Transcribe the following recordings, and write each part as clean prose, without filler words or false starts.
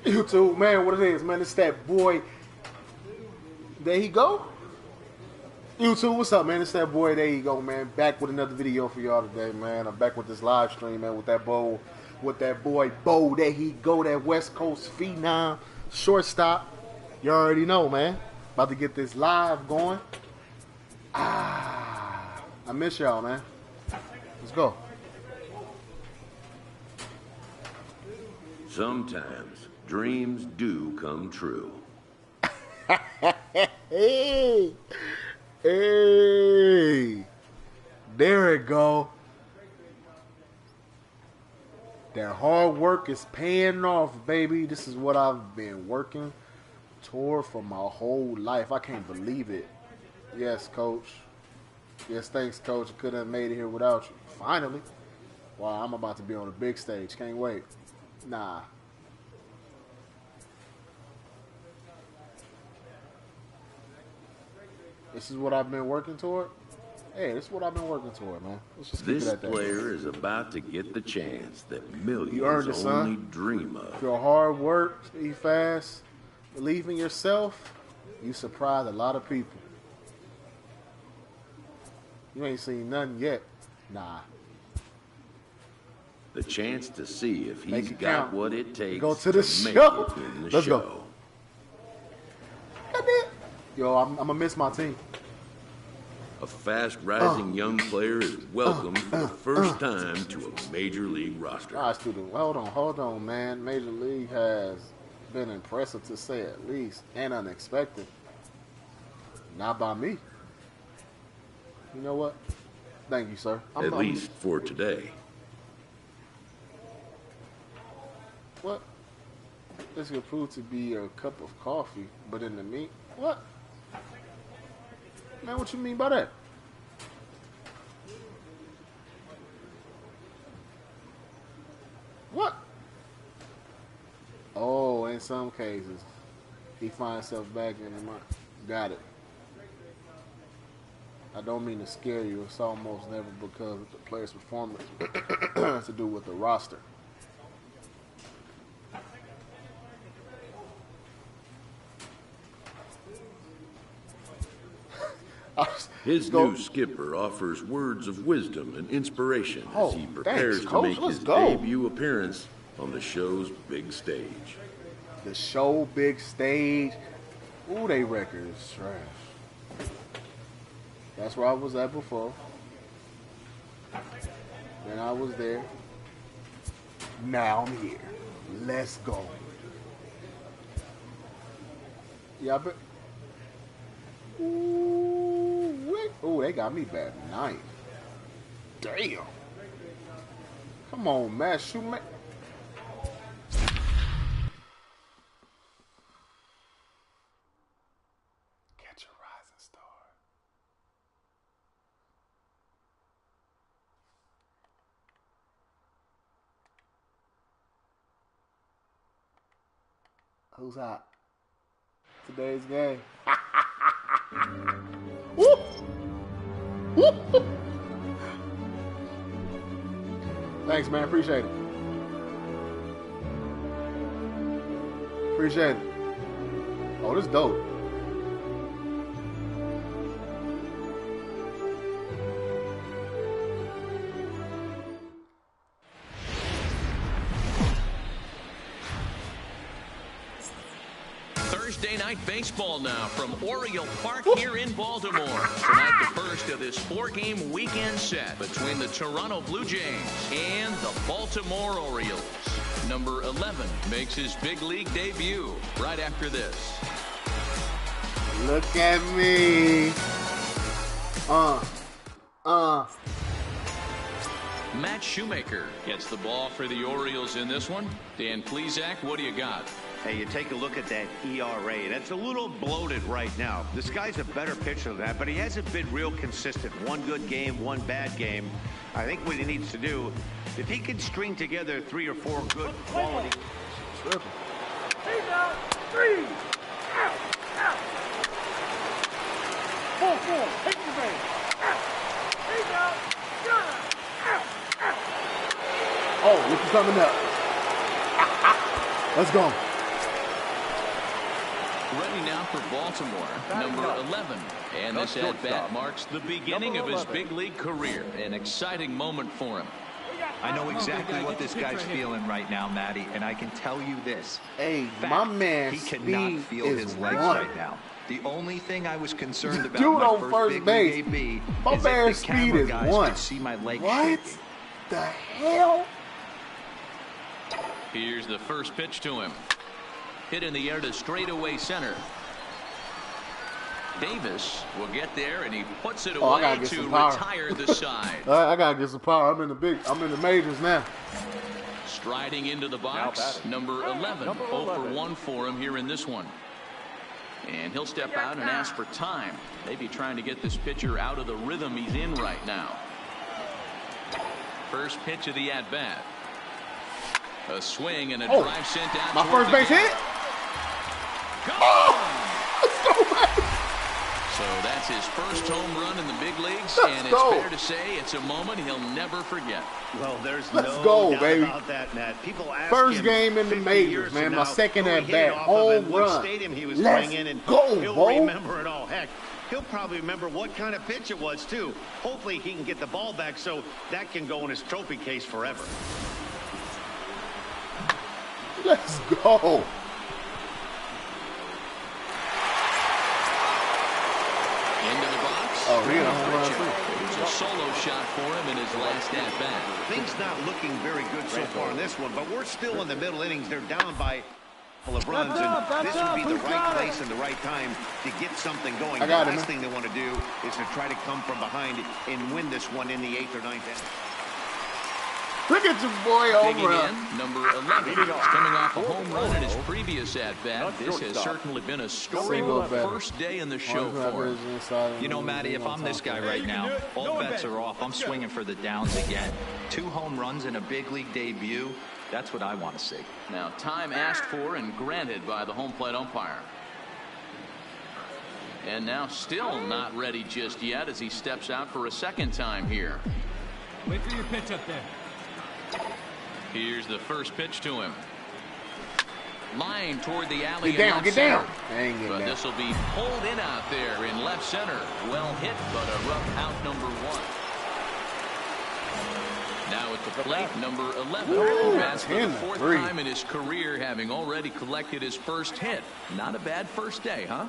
YouTube, man, what it is, man, it's that boy. There he go. YouTube, what's up, man? It's that boy. There you go, man. Back with another video for y'all today, man. I'm back with this live stream, man, with that boy Bo. There he go, that West Coast phenom shortstop. You already know, man. About to get this live going. I miss y'all, man. Let's go. Sometimes dreams do come true. Hey, hey, there it go. That hard work is paying off, baby. This is what I've been working toward for my whole life. I can't believe it. Yes, coach. Yes, thanks, coach. I couldn't have made it here without you. Finally. Wow, I'm about to be on the big stage. Can't wait. Nah. This is what I've been working toward. Hey, this is what I've been working toward, man. Let's just keep it at that. This player is about to get the chance that You earned millions it, only son. dream of. Your hard work, be fast, believe in yourself, you surprise a lot of people. You ain't seen nothing yet. Nah. The chance to see if Make he's it got count. what it takes Go to the make show. it in the Let's show. go. I did. Yo, I'm going to miss my team. A fast-rising young player is welcomed for the first time to a major league roster. All right, student. Hold on, man. Major League has been impressive to say at least, and unexpected. Not by me. You know what? Thank you, sir. At least for today. What? This could prove to be a cup of coffee, but in the meat? What? Man, what you mean by that? What? Oh, in some cases, he finds himself back in the mind. Got it. I don't mean to scare you. It's almost never because of the player's performance. It has to do with the roster. His new skipper offers words of wisdom and inspiration as he prepares thanks, to make Coach. his Let's go. debut appearance on the show's big stage. The show big stage. Ooh, they record is trash. That's where I was at before. Then I was there. Now I'm here. Let's go. Yeah, but ooh, they got me bad ninth. Damn. Come on, man. Shoot me. Catch a rising star. Who's hot? Today's game. Woo! Woo! Thanks, man. Appreciate it. Appreciate it. Oh, this dope. Thursday night baseball now from Oriole Park here in Baltimore. Tonight, the first of this four-game weekend set between the Toronto Blue Jays and the Baltimore Orioles. Number 11 makes his big league debut right after this. Look at me. Matt Shoemaker gets the ball for the Orioles in this one. Dan Plesac, what do you got? Hey, you take a look at that ERA. That's a little bloated right now. This guy's a better pitcher than that, but he hasn't been real consistent. One good game, one bad game. I think what he needs to do, if he can string together 3 or 4 good quality. He's out. 3. Out. Out. 4-4. Take the base. Out. He's out. Gunner. Out. Out. Oh, look who's coming up. Let's go. Ready now for Baltimore, number 11. And this at-bat marks the beginning of his big league career. An exciting moment for him. I know exactly what this guy's feeling right now, Matty, and I can tell you this. Hey, my man, he cannot feel his legs right now. The only thing I was concerned about dude my on first first big base, league AB my is that man's the speed camera is guys 1. could see my legs What shaking. the hell? Here's the first pitch to him. Hit in the air to straightaway center. Davis will get there, and he puts it away to retire the side. I gotta get some power. I'm in the majors now. Striding into the box, number 11. 0 for 1 for him here in this one. And he'll step out and ask for time. Maybe trying to get this pitcher out of the rhythm he's in right now. First pitch of the at-bat. A swing and a drive sent out. My first base hit? Let's go, man. So that's his first home run in the big leagues, and it's fair to say it's a moment he'll never forget. Well, there's Let's no go, doubt baby. about that, Matt. People ask First him game in the 50 majors, years man. from My now second who he at hit bat, it off of home and what run. stadium he was Let's playing in, and go, he'll Bo. remember it all. Heck, he'll probably remember what kind of pitch it was, too. Hopefully he can get the ball back so that can go in his trophy case forever. Let's go. Into the box. Oh, he hit a home run, too. It was a solo shot for him in his last at-bat. Things not looking very good so far in this one, but we're still in the middle innings. They're down by a couple of runs, and this would be the right place and the right time to get something going. The last thing they want to do is to try to come from behind and win this one in the 8th or 9th inning. Look at your boy home run. Number 11. Coming off a home run in his previous at-bat. This has certainly been a storybook first day in the show for him. You know, Matty, if I'm this guy right now, all bets are off. I'm swinging for the downs again. 2 home runs in a big league debut. That's what I want to see. Now, time asked for and granted by the home plate umpire. And now still not ready just yet as he steps out for a second time here. Wait for your pitch up there. Here's the first pitch to him. Line toward the alley. Get down, get down. But this will be pulled in out there in left center. Well hit, but a rough out number 1. Now at the plate, number 11. Who bats for the 4th time in his career, having already collected his first hit. Not a bad first day, huh?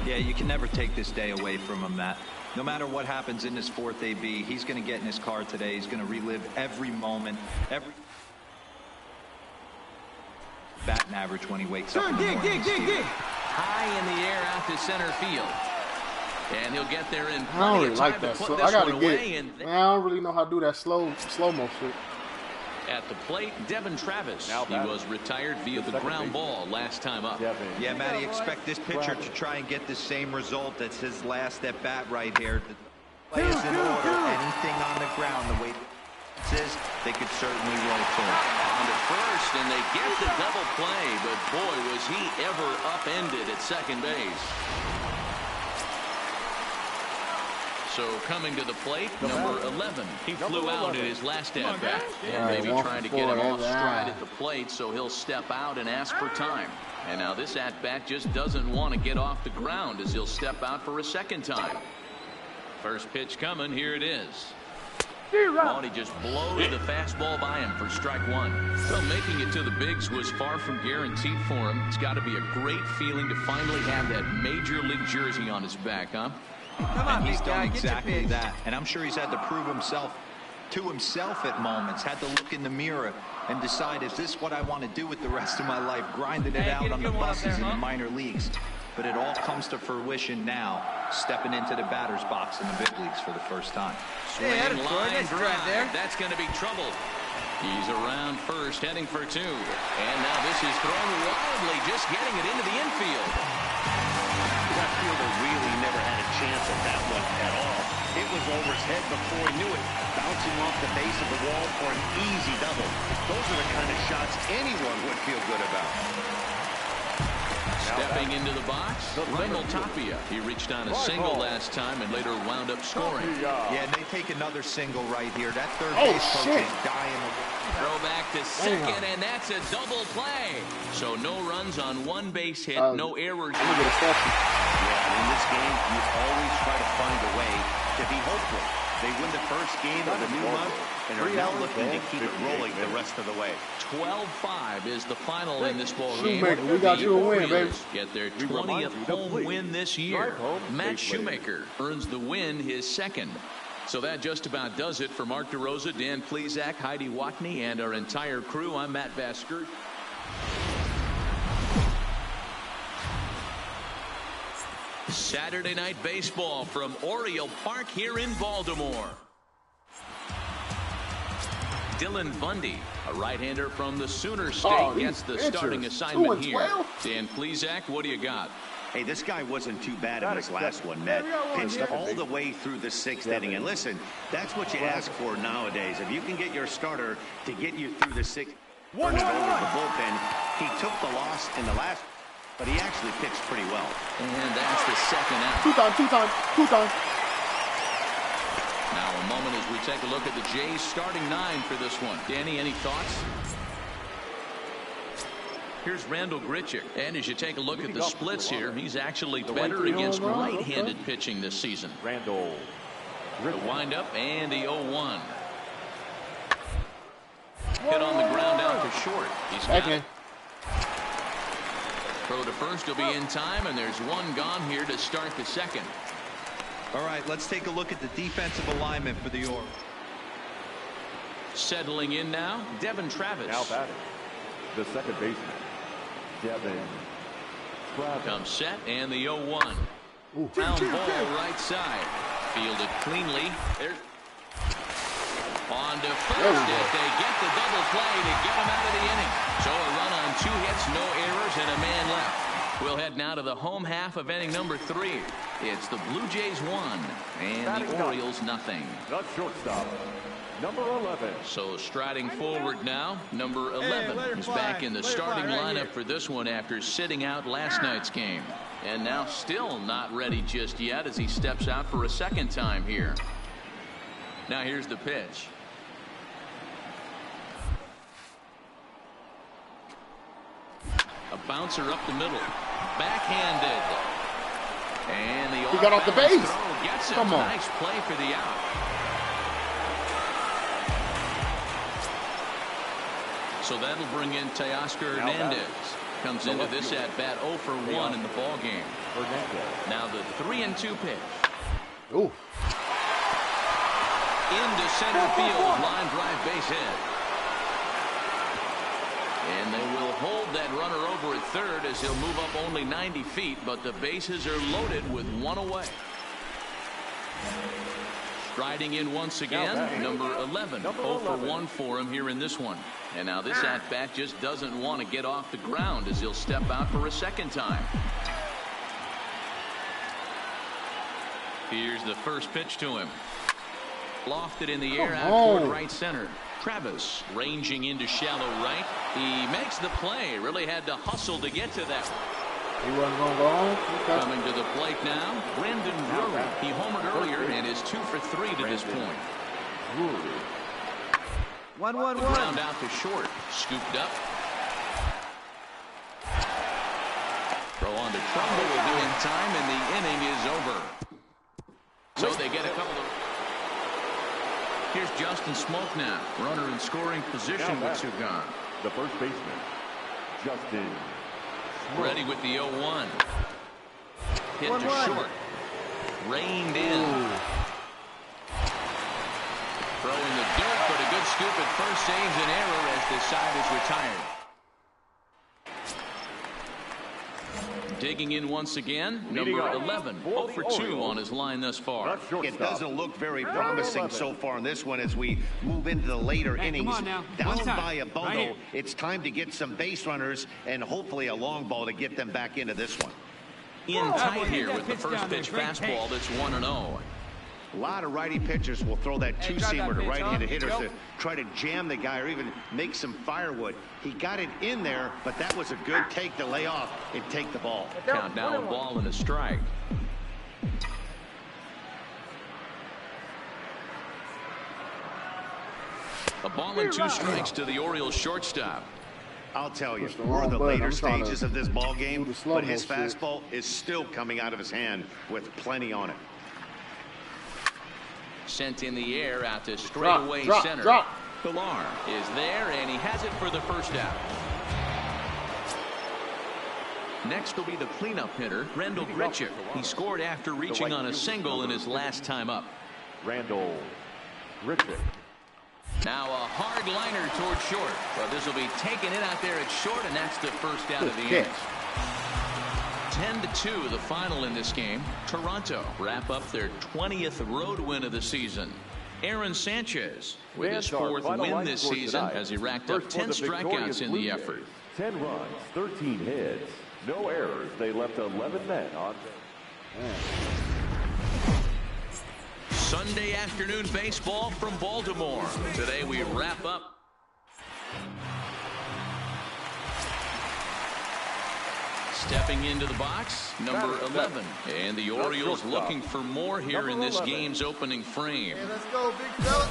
Yeah, you can never take this day away from him, Matt. No matter what happens in this 4th AB, he's going to get in his car today. He's going to relive every moment, every batting average when he wakes up in the morning. High in the air out to center field. And he'll get there in I don't plenty really of time like to that. put So this I gotta one get. away. And Man, I don't really know how to do that slow mo shit. at the plate, Devin Travis. He was retired via the ground ball last time up. Yeah, Matty, expect this pitcher to try and get the same result. That's his last at bat right here. The play is in order. Anything on the ground, the way it is, they could certainly roll to it. On to first, and they get the double play, but boy, was he ever upended at second base. So coming to the plate, number 11. He flew out in his last at-bat. And maybe trying to get him off stride at the plate, so he'll step out and ask for time. And now this at-bat just doesn't want to get off the ground as he'll step out for a second time. First pitch coming, here it is. Oh, and he just blows the fastball by him for strike 1. So making it to the bigs was far from guaranteed for him. It's got to be a great feeling to finally have that major league jersey on his back, huh? Come on, and he's big done guy, exactly that. And I'm sure he's had to prove himself to himself at moments, had to look in the mirror and decide, is this what I want to do with the rest of my life? Grinding it out on the buses in the minor leagues. But it all comes to fruition now, stepping into the batter's box in the big leagues for the first time. Swing line drive there. That's going to be trouble. He's around first, heading for 2. And now this is thrown wildly, just getting it into the infield. That fielder really never had a chance at that one at all. It was over his head before he knew it, bouncing off the base of the wall for an easy double. Those are the kind of shots anyone would feel good about. Stepping into the box, Wendell Tapia. He reached on a single last time and later wound up scoring. Yeah, and they take another single right here. That third Oh, base coach shit. is dying. Throw back to second, and that's a double play. So no runs on one base hit, no errors. Let me get a statue. Yeah, in this game, you always try to find a way to be hopeful. They win the first game of the new month and are now looking to keep it rolling the rest of the way. 12-5 is the final in this ball game. Shoemaker, we got you a win, baby. Orioles get their 20th home win this year. Matt Shoemaker earns the win, his second. So that just about does it for Mark DeRosa, Dan Plesac, Heidi Watney, and our entire crew. I'm Matt Basker. Saturday Night Baseball from Oriole Park here in Baltimore. Dylan Bundy, a right-hander from the Sooner State, gets the starting assignment here. Dan Plesac, what do you got? Hey, this guy wasn't too bad in his last one, Matt. Pitched all the way through the sixth inning. And listen, that's what you ask for nowadays. If you can get your starter to get you through the sixth, turn it over to the bullpen. He took the loss in the last, but he actually pitched pretty well. And that's the second out. Two time. Now a moment as we take a look at the Jays starting nine for this one. Danny, any thoughts? Here's Randall Grichuk. And as you take a look at the splits here, he's actually better against right-handed pitching this season. Randall. The windup and the 0-1. Hit on the ground out to short. He's got it. Throw to first will be in time, and there's one gone here to start the second. All right, let's take a look at the defensive alignment for the Orioles. Settling in now, Devin Travis. Now batting, the second baseman, Devin Travis. Comes set, and the 0-1. Ground ball right side. Fielded cleanly. There's on to first as they get the double play to get him out of the inning. So a run on 2 hits, no errors, and a man left. We'll head now to the home half of inning number 3. It's the Blue Jays 1 and the Orioles nothing. The shortstop, number 11. So striding forward now, number 11 is back in the starting lineup for this one after sitting out last night's game. And now still not ready just yet as he steps out for a second time here. Now here's the pitch. A bouncer up the middle. Backhanded. And the he got off the base. Gets it. Come on. Nice play for the out. So that'll bring in Teoscar Hernandez. Comes into this at bat 0 for 1 in the ball game. Now the 3-2 pitch. Ooh. Into center field, line drive base hit. And they will hold that runner over at third as he'll move up only 90 feet, but the bases are loaded with one away. Striding in once again, number 11, 0 for 1 for him here in this one. And now this at-bat just doesn't want to get off the ground as he'll step out for a second time. Here's the first pitch to him. Lofted in the air out toward right center. Travis ranging into shallow right. He makes the play. Really had to hustle to get to that. He wasn't going to go on. Okay. Coming to the plate now, Brendan Drury. He homered earlier and is 2 for 3 to this point. 1-1-1. Ground out to short. Scooped up. Throw on to Trumbo will be in time, and the inning is over. So they get a couple of... Here's Justin Smoke now. Runner in scoring position with 2 gone. The first baseman, Justin Smoke. Ready with the 0-1. Hit to short. Reined in. Throwing the dirt, but a good scoop at first saves an error as the side is retired. Digging in once again, number 11, 0 for 2 on his line thus far. It doesn't look very promising so far in this one as we move into the later innings. Down by a bundle, it's time to get some base runners and hopefully a long ball to get them back into this one. In tight here with the first pitch fastball that's 1-0. A lot of righty pitchers will throw that two-seamer to right-handed hitters to try to jam the guy or even make some firewood. He got it in there, but that was a good take to lay off and take the ball. Count now, a ball and a strike. A ball and 2 strikes to the Orioles shortstop. I'll tell you, we're in the later stages of this ball game, but his fastball is still coming out of his hand with plenty on it. Sent in the air out to straightaway center. Pilar is there, and he has it for the first out. Next will be the cleanup hitter, Randall Grichuk. He scored after reaching on a single in his last time up. Randall Grichuk. Now a hard liner toward short, but this will be taking it out there at short, and that's the first out of the inning. 10-2 the final in this game. Toronto wrap up their 20th road win of the season. Aaron Sanchez with his 4th win this season as he racked up 10 strikeouts in the effort. 10 runs, 13 hits, no errors. They left 11 men on. Sunday afternoon baseball from Baltimore. Today we wrap up. Stepping into the box, number 11. And the Orioles looking for more here in this game's opening frame. Hey, let's go, big fella.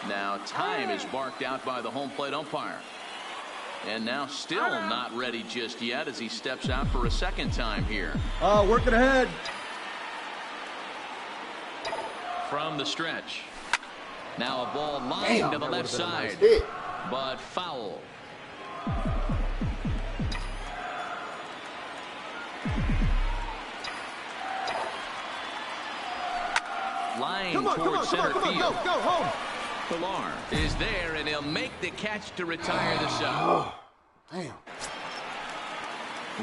Now time is barked out by the home plate umpire. And now still not ready just yet as he steps out for a second time here. Working ahead. From the stretch. Now a ball lined to the left side. But foul. Line towards center field. Go home. Pilar is there, and he'll make the catch to retire the side. Damn.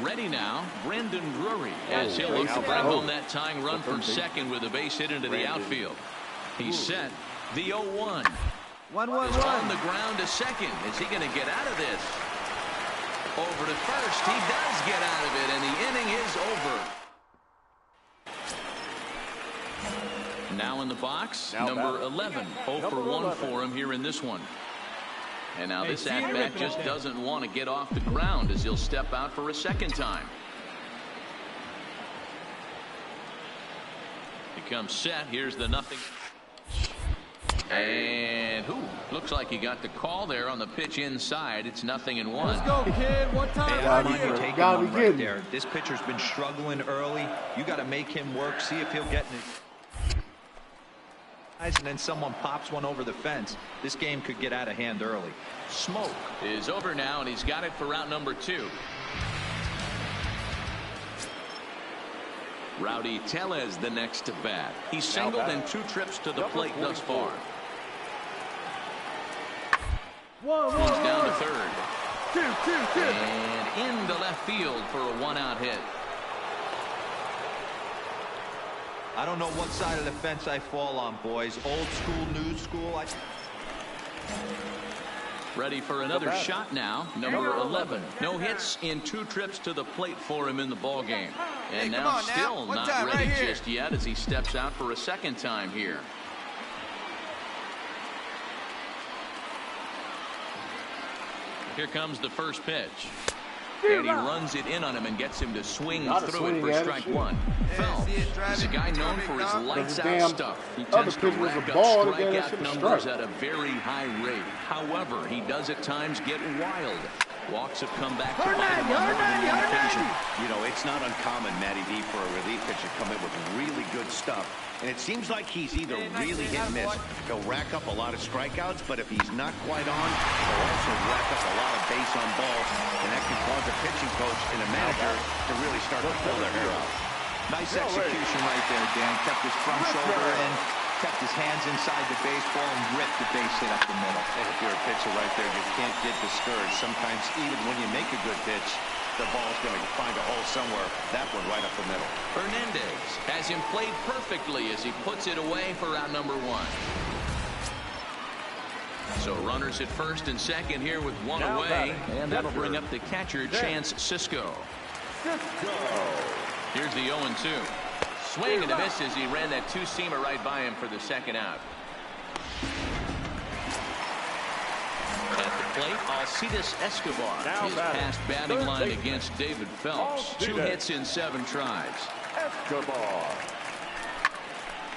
Ready now, Brandon Drury, as he'll look to bring home that tying run from second with a base hit into the outfield. He's set. The 0-1. 1-1-1. Is on the ground to second. Is he going to get out of this? Over to first. He does get out of it, and the inning is over. Now in the box, number 11. 0 for 1 for him here in this one. And now this at-bat just doesn't want to get off the ground as he'll step out for a second time. He comes set. Here's the nothing. And looks like he got the call there on the pitch inside. It's 0-1. Let's go, kid. One time. Gotta be kidding. There. This pitcher's been struggling early. You got to make him work. See if he'll get in it. And then someone pops one over the fence. This game could get out of hand early. Smoke is over now, and he's got it for out number 2. Rowdy Tellez the next to bat. He's singled in 2 trips to the plate thus far. He's down to third. 2. And into left field for a 1-out hit. I don't know what side of the fence I fall on, boys. Old school, new school. Ready for another shot now. Number 11. No hits in 2 trips to the plate for him in the ball game. And now still not ready just yet as he steps out for a second time here. Here comes the first pitch. And he runs it in on him and gets him to swing through it for strike 1. Phelps is a guy known for his lights-out stuff. He tends to rack up strikeout numbers at a very high rate. However, he does at times get wild. Walks have come back to bite him on more than one occasion. You know, it's not uncommon, Matty D, for a relief pitcher to come in with really good stuff. And it seems like he's either really hit and miss. He'll rack up a lot of strikeouts, but if he's not quite on, he'll also rack up a lot of base on balls. And that can cause a pitching coach and a manager to really start to pull their hair out. Nice execution right there, Dan. Kept his front shoulder in, kept his hands inside the baseball, and ripped the base hit up the middle. And if you're a pitcher right there, you can't get discouraged. Sometimes even when you make a good pitch, the ball's going to find a hole somewhere. That one right up the middle. Hernandez has him played perfectly as he puts it away for out number 1. So runners at first and second here with 1 away. And that'll bring up the catcher, Chance Sisco. Here's the 0-2. Swing and a miss as he ran that two-seamer right by him for the second out. At the plate, Alcides Escobar. His past batting line against David Phelps. 2 hits in 7 tries. Escobar.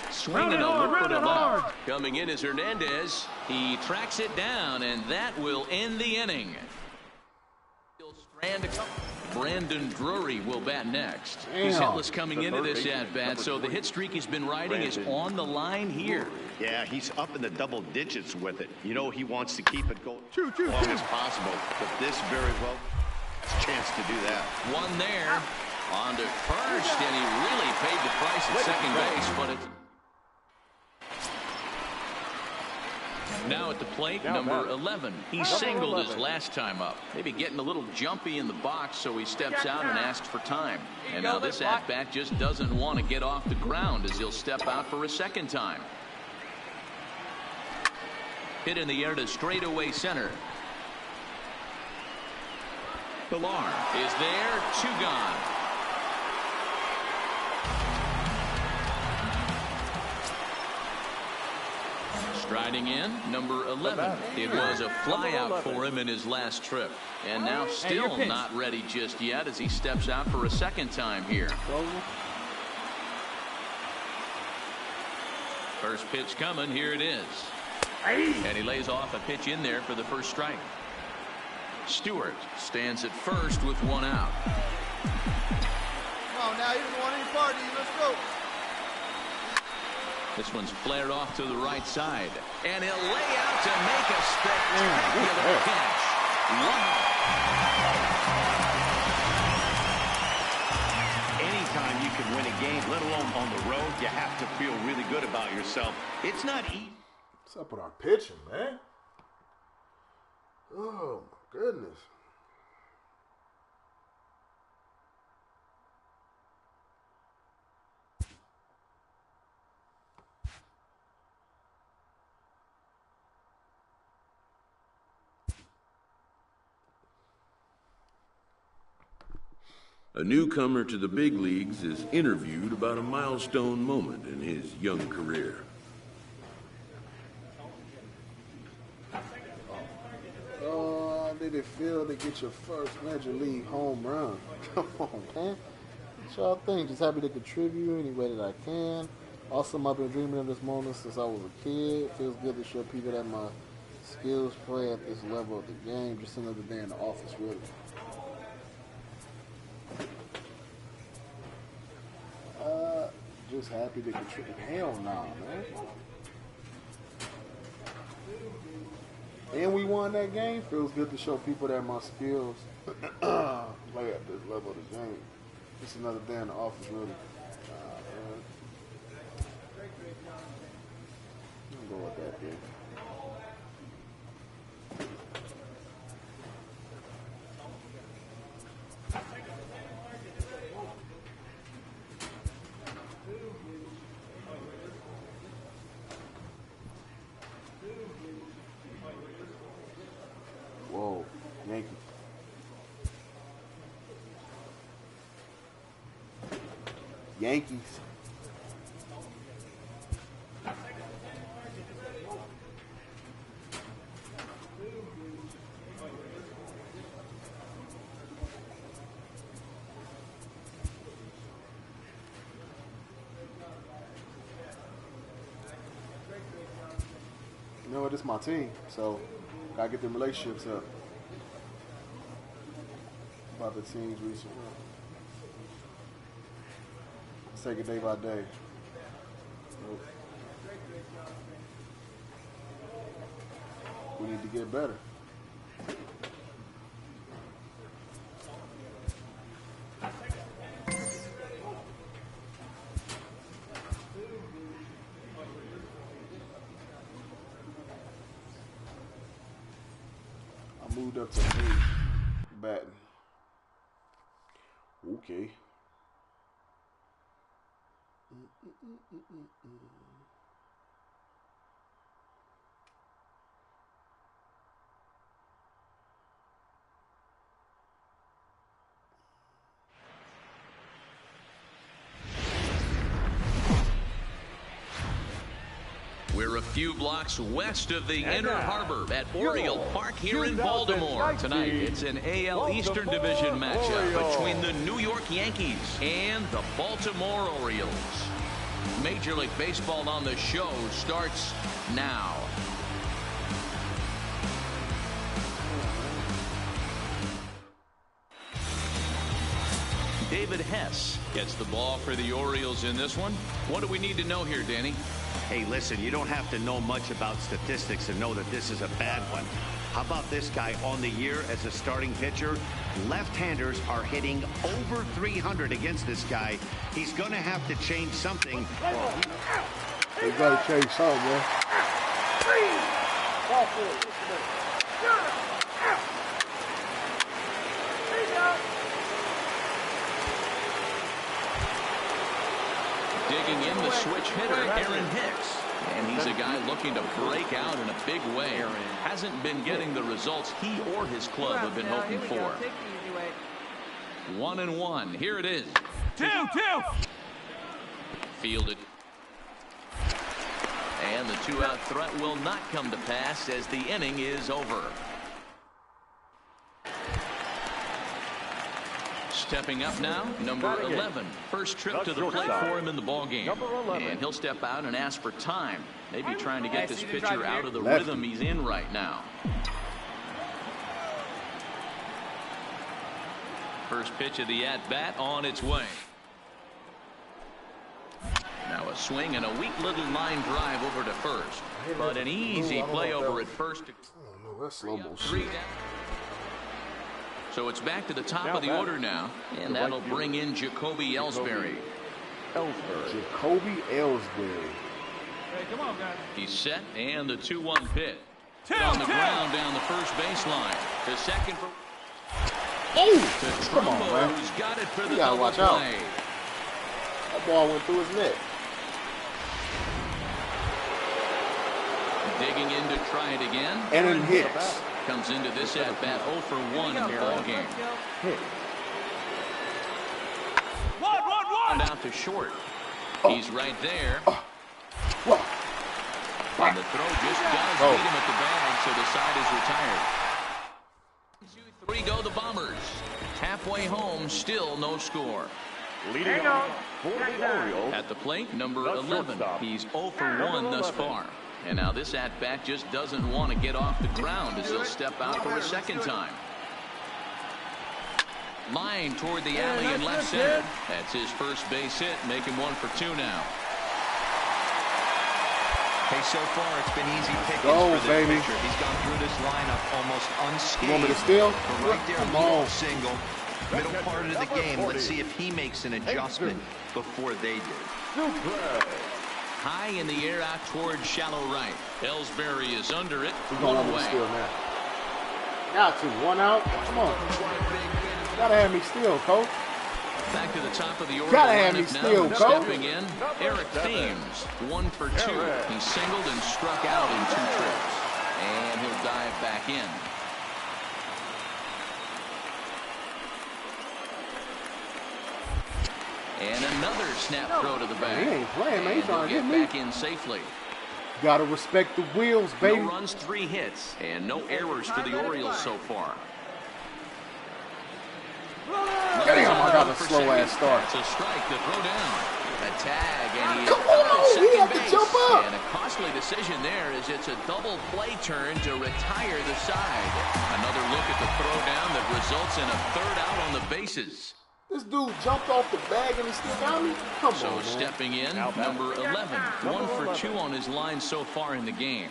Swinging a loop for the left. Coming in is Hernandez. He tracks it down, and that will end the inning. Brandon Drury will bat next. He's hitless coming into this at-bat, so the hit streak he's been riding is on the line here. Yeah, he's up in the double digits with it. You know, he wants to keep it going as long as possible, but this very well has a chance to do that. One there on to first, and he really paid the price at second base, but it's now at the plate, number 11. He singled his last time up. Maybe getting a little jumpy in the box, so he steps out and asks for time. And now this at-bat just doesn't want to get off the ground as he'll step out for a second time. Hit in the air to straightaway center. Pilar is there, 2 gone. Striding in, number 11. It was a flyout for him in his last trip. And now still not ready just yet as he steps out for a second time here. First pitch coming, here it is. And he lays off a pitch in there for the first strike. Stewart stands at first with 1 out. Come on now, you don't want any parties. Let's go. This one's flared off to the right side. And he'll lay out to make a spectacular catch. Wow. Anytime you can win a game, let alone on the road, you have to feel really good about yourself. It's not easy. What's up with our pitching, man? Oh, my goodness. A newcomer to the big leagues is interviewed about a milestone moment in his young career. Oh, how did it feel to get your first Major League home run? Come on, man. What y'all think? Just happy to contribute any way that I can. Awesome, I've been dreaming of this moment since I was a kid. Feels good to show people that my skills play at this level of the game. Just another day in the office, really. Just happy to contribute. Hell nah, man. And we won that game. Feels good to show people that my skills play at this level of the game. Just another day in the office, really. Man. I'm go with that, dude. Whoa, Yankees. Yankees. You know what? It's my team, so gotta get them relationships up. About the teams recently. Let's take it day by day. Nope. We need to get better. I moved up to 8 batting. Okay. few blocks west of the Inner Harbor at Oriole Park here in Baltimore. Tonight, it's an AL Eastern Division matchup between the New York Yankees and the Baltimore Orioles. Major League Baseball on the show starts now. David Hess gets the ball for the Orioles in this one. What do we need to know here, Danny? Hey, listen, you don't have to know much about statistics to know that this is a bad one. How about this guy on the year as a starting pitcher? Left-handers are hitting over 300 against this guy. He's going to have to change something. They got to change something, man. Digging in the switch hitter, Aaron Hicks. And he's a guy looking to break out in a big way. Hasn't been getting the results he or his club have been hoping for. 1-1. Here it is. 2-2. Fielded. And the two-out threat will not come to pass as the inning is over. Stepping up now, number 11. First trip to the plate for him in the ballgame. And he'll step out and ask for time. Maybe trying to get this pitcher out of the rhythm he's in right now. First pitch of the at-bat on its way. Now a swing and a weak little line drive over to first. But an easy play over at first. Oh, no, that's slow motion. So it's back to the top of the order now, and that'll bring in Jacoby Ellsbury. Jacoby Ellsbury. Hey, come on, guys. He's set, and the 2-1 pitch. On the ground down the first baseline. The second for... Oh! Come on, man. Who's got it for the gotta double watch out. play. That ball went through his neck. Digging in to try it again. Aaron Hicks. Comes into this at-bat 0 for 1 in the ballgame. And out to short. He's right there. And the throw just does beat him at the bag, so the side is retired. 2-3 go the Bombers. Halfway home, still no score. Leading off for the Orioles. At the plate, number 11. He's 0 for 1 thus far. And now this at-bat just doesn't want to get off the ground as he'll step out for a second time. Line toward the alley in left center. That's his first base hit, making 1 for 2 now. Hey, so far it's been easy pickings Go, for this baby. pitcher. He's gone through this lineup almost unscathed. You want me to steal? But right there, Come lead on. single, middle part of the game. Let's see if he makes an adjustment before they do. High in the air out toward shallow right. Ellsbury is under it. We're 1 going to away. steal now. Got to. 1 out. Come on. Gotta have me steal, coach. Back to the top of the order. Gotta have me lineup now. steal, coach. Stepping in, Eric Thames. 1 for 2. He singled and struck out in 2 trips. And he'll dive back in. And another snap throw to the back. He ain't playing, man. He's And he'll trying to get get me. back in safely. Gotta respect the wheels, baby. No runs, 3 hits, and no errors for the Orioles so far. Damn, I got a slow-ass start. It's a strike to throw down. A tag, and he Come on, he had to jump up. And a costly decision there as it's a double play turn to retire the side. Another look at the throwdown that results in a 3rd out on the bases. This dude jumped off the bag and he still got me? Come So on, man. stepping in, number 11. 1 for 2 on his line so far in the game.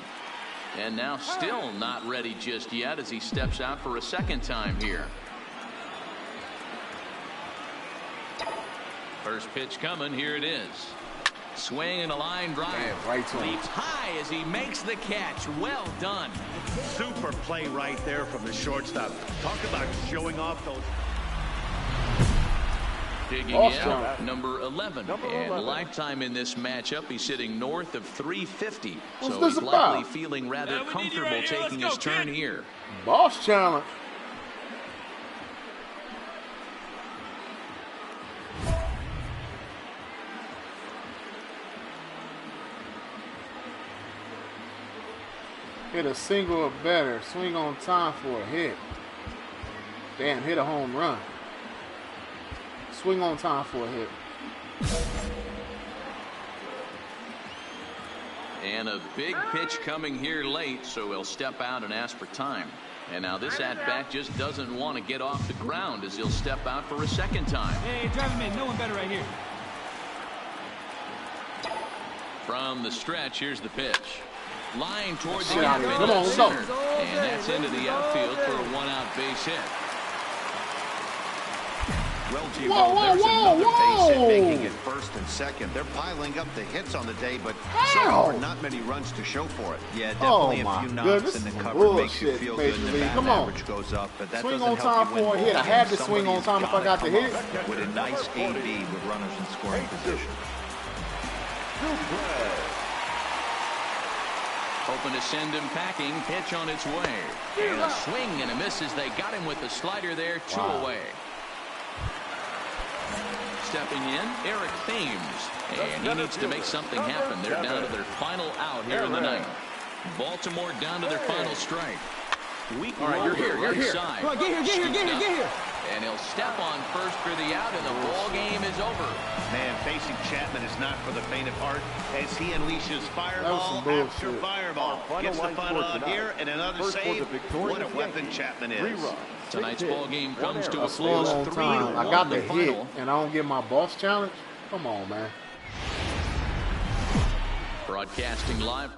And now still not ready just yet as he steps out for a second time here. First pitch coming, here it is. Swing and a line drive. Damn, right to him. Leaps high as he makes the catch. Well done. Super play right there from the shortstop. Talk about showing off those. Digging Awesome. in, number 11. And lifetime in this matchup, he's sitting north of 350. What's So this he's about? likely feeling rather comfortable taking his turn here. Boss challenge. Hit a single or better. Swing on time for a hit. Damn, hit a home run. Swing on time for a hit. And a big pitch coming here late, so he'll step out and ask for time. And now this at-bat just doesn't want to get off the ground as he'll step out for a second time. Hey, drive him in. No one better right here. From the stretch, here's the pitch. Line toward the Shit out here. Come on, let's center. go. And that's into the outfield for a one-out base hit. Well, there's another base hit making it first and second. They're piling up the hits on the day, but so far not many runs to show for it. Yeah, definitely Oh, a few my knocks goodness. in the cover makes you Bullshit, feel Major good and the League. batting Come on. average goes up, but that Swing doesn't on time help you win for a hit. I ball had games. to swing on Somebody's time if I got the gotta hit. come up with a nice AB with runners in scoring position. Hoping to send him packing. Pitch on its way. And a swing and a miss as they got him with the slider there. Two away. Stepping in, Eric Thames. And he needs to make something happen. They're down to their final out here in the ninth. Baltimore down to their final strike. Weak roll to the right side. Come on, get here. And he'll step on first for the out, and the ball game is over. Man, facing Chapman is not for the faint of heart as he unleashes fireball some after bullshit. fireball. Gets the final out here and another save. What a weapon Chapman is. Tonight's ball game comes to a Swing close. on 3-1 time. I got the the hit, final. and I don't get my boss challenge. Come on, man. Broadcasting live.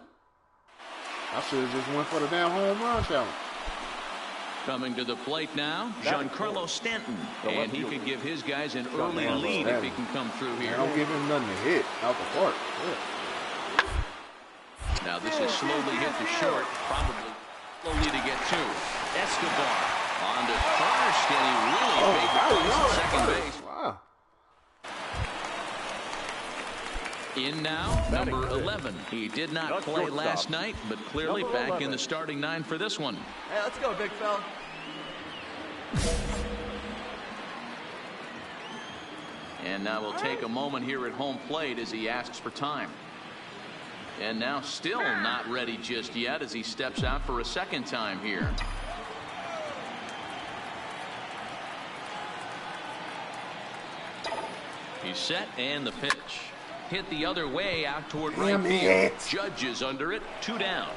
I should have just went for the damn home run challenge. Coming to the plate now, Giancarlo Stanton. And he could give his guys an early lead if he can come through I here. don't give him nothing to hit out the park. Now this is slowly hit to short. Probably slowly to get to. Escobar on to first, and he really made the place at second base. Wow. In now, number 11. He did not play last night, but clearly back in the starting nine for this one. Hey, let's go, big fella. And now we'll take a moment here at home plate as he asks for time. And now still not ready just yet as he steps out for a second time here. He's set, and the pitch. Hit the other way out toward right field. Judge is under it. 2 down.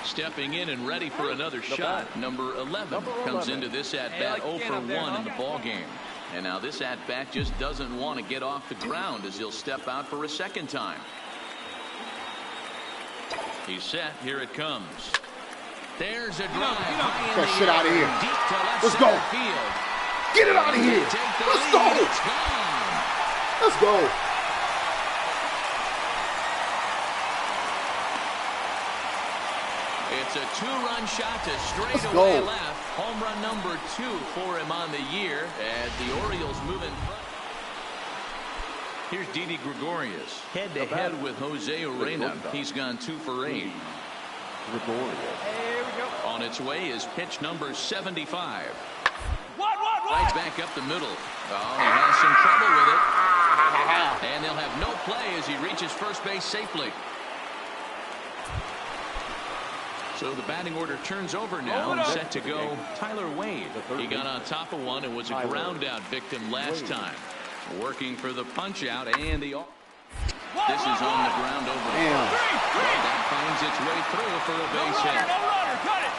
Stepping in and ready for another shot. Number 11 comes into this at-bat 0 for 1 in the ball game. And now this at-bat just doesn't want to get off the ground as he'll step out for a second time. He's set. Here it comes. There's a drive. Get that shit out of here. Deep to left Let's go. center field. Get it out of here. Let's go. It's gone. Let's go. It's a 2-run shot to straightaway Let's go. left. Home run number 2 for him on the year as the Orioles move in front. Here's Didi Gregorius head-to-head with Jose Urena. He's gone 2 for 8. Here we go. On its way is pitch number 75. What? Right back up the middle. Oh, he has some trouble with it. And they'll have no play as he reaches first base safely. So the batting order turns over now and set to go Tyler Wade. He got on top of one and was a ground out victim last time. Working for the punch out and the... This is on the ground over. Damn. That finds its way through for a base hit. No runner, cut it.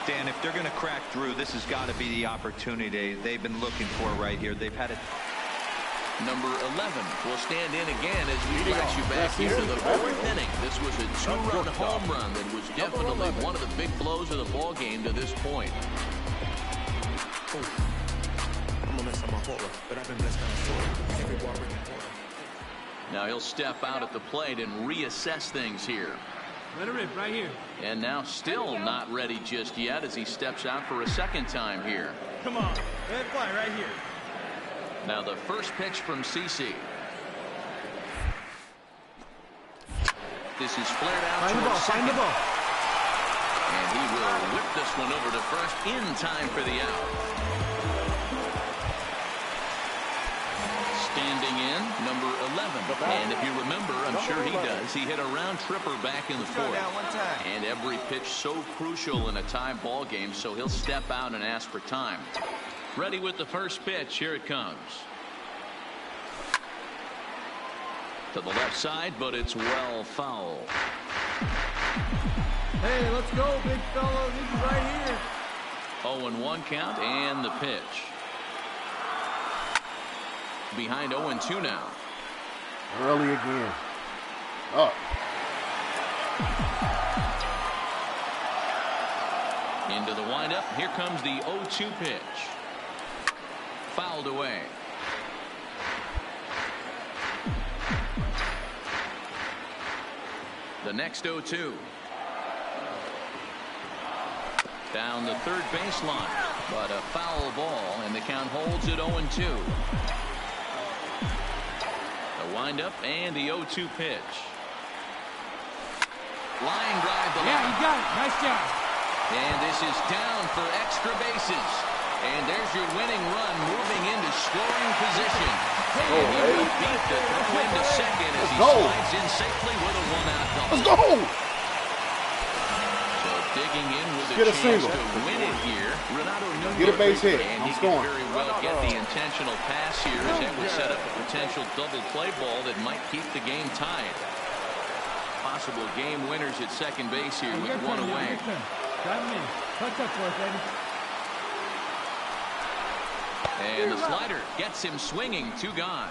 Dan, if they're going to crack through, this has got to be the opportunity they've been looking for right here. They've had it. Number 11 will stand in again as we flash you back here to the 4th inning. This was a 2-run home run that was definitely one of the big blows of the ball game to this point. Now he'll step out at the plate and reassess things here. Let it rip right here. And now still not ready just yet as he steps out for a second time here. Come on. Let it fly right here. Now the first pitch from CC. This is flared out towards second. Find the ball. And he will whip this one over to first in time for the out. Standing in, And if you remember, I'm sure he does, he hit a round tripper back in the fourth. And every pitch so crucial in a tie ball game, so he'll step out and ask for time. Ready with the first pitch. Here it comes. To the left side, but it's well foul. Hey, let's go, big fella. This is right here. 0-1 count and the pitch. Behind 0-2 now. Early again. Up. Into the windup. Here comes the 0-2 pitch. Fouled away. The next 0-2. Down the third baseline, but a foul ball, and the count holds at 0-2. The windup and the 0-2 pitch. Line drive to left. Yeah, you got it. Nice job. And this is down for extra bases. And there's your winning run moving into scoring position. And he will beat the throw into second as he slides in safely with a one-out double. Let's go! So digging in with a Get a chance single. to win it here. Renato Nunez. Get a base hit. And I'm he scoring. can very well get the intentional pass here as that would set up a potential double play ball that might keep the game tied. Possible game winners at second base here with one away. Got me. Touch up for us, baby. And the slider gets him swinging. 2 gone.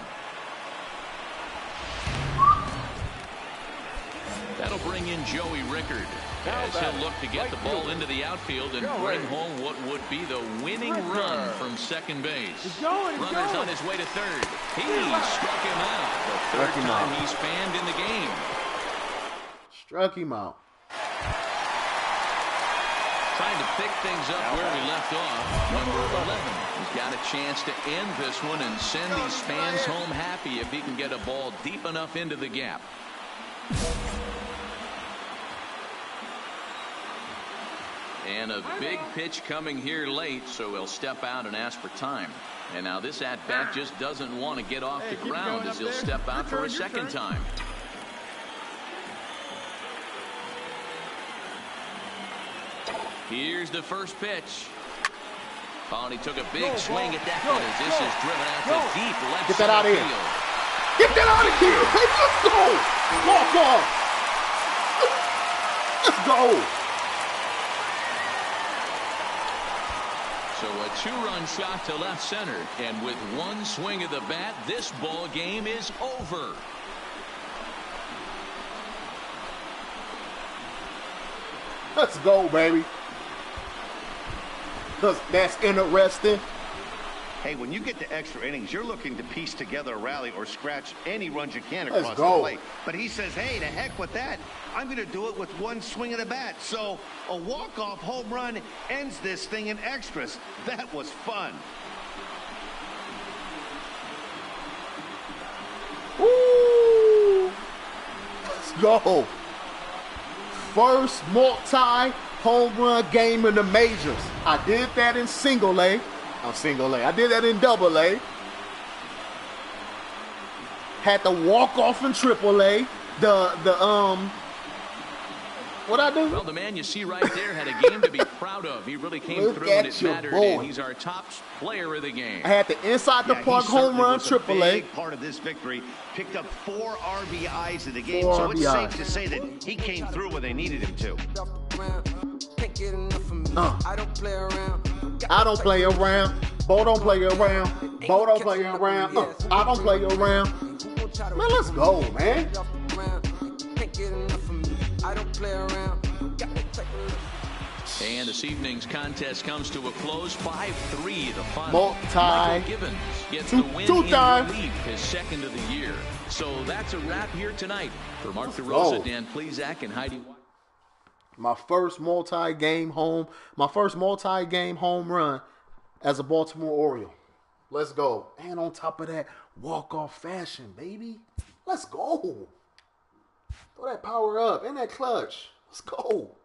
That'll bring in Joey Rickard as he'll look to get the ball into the outfield and bring home what would be the winning run from second base. Runner's on his way to third. He struck him out. The third time he's fanned in the game. Struck him out. Trying to pick things up where we left off. Number 11. He's got a chance to end this one and send these fans home happy if he can get a ball deep enough into the gap. And a big pitch coming here late, so he'll step out and ask for time. And now this at-bat just doesn't want to get off the ground as he'll step out for a second time. Here's the first pitch. Oh, and he took a big swing at that one as this is driven out to deep left Get that out of center here. field. Get that out of here. Hey, let's go. Walk off. Let's go. So a 2-run shot to left center. And with one swing of the bat, this ball game is over. Let's go, baby. Because that's interesting. Hey, when you get to extra innings, you're looking to piece together a rally or scratch any runs you can across the plate. But he says, hey, to heck with that. I'm going to do it with one swing of the bat. So a walk-off home run ends this thing in extras. That was fun. Woo! Let's go. First multi-home run game in the majors. I did that in single A. I'm single A. I did that in double A. Had to walk off in triple A. What I do? Well, the man you see right there had a game to be proud of. He really came through and it mattered. And he's our top player of the game. I had the inside the park home run triple A. Big part of this victory. Picked up 4 RBIs in the game, so it's safe to say that he came through when they needed him to. I don't play around. Bo don't play around. Bo don't play around. I don't play around. Man, let's go, man. And this evening's contest comes to a close. 5-3 the final. Multi. Gibbons gets the win in relief, his second of the year. So that's a wrap here tonight. For Mark DeRosa, Dan Plezak, and Heidi White. My first multi-game home run as a Baltimore Oriole. Let's go. And on top of that, walk-off fashion, baby. Let's go. Throw that power up and that clutch. Let's go.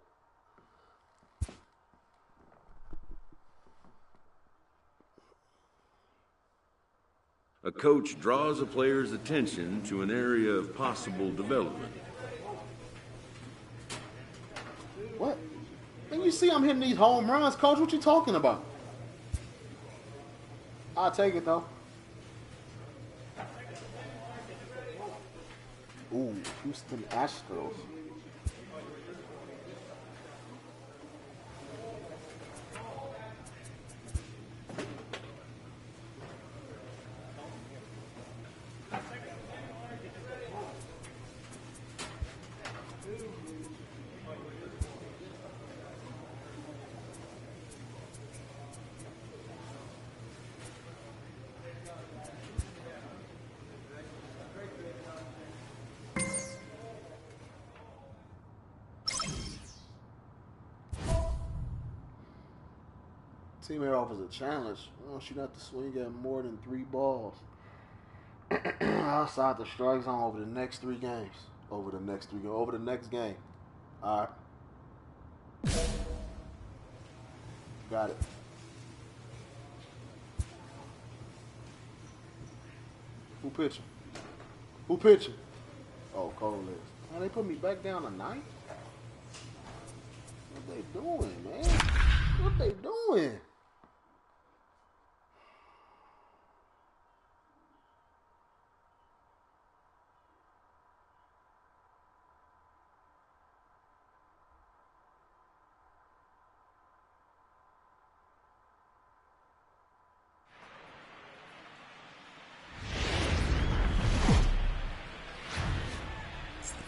A coach draws a player's attention to an area of possible development. What? And you see I'm hitting these home runs, coach. What you talking about? I'll take it, though. Ooh, Houston Astros. Teammate offers a challenge. I want you not to swing at more than 3 balls outside the strike zone over the next 3 games. Over the next game. All right. Got it. Who pitching? Oh, Cole is. Oh, they put me back down to 9th? What they doing, man? What they doing?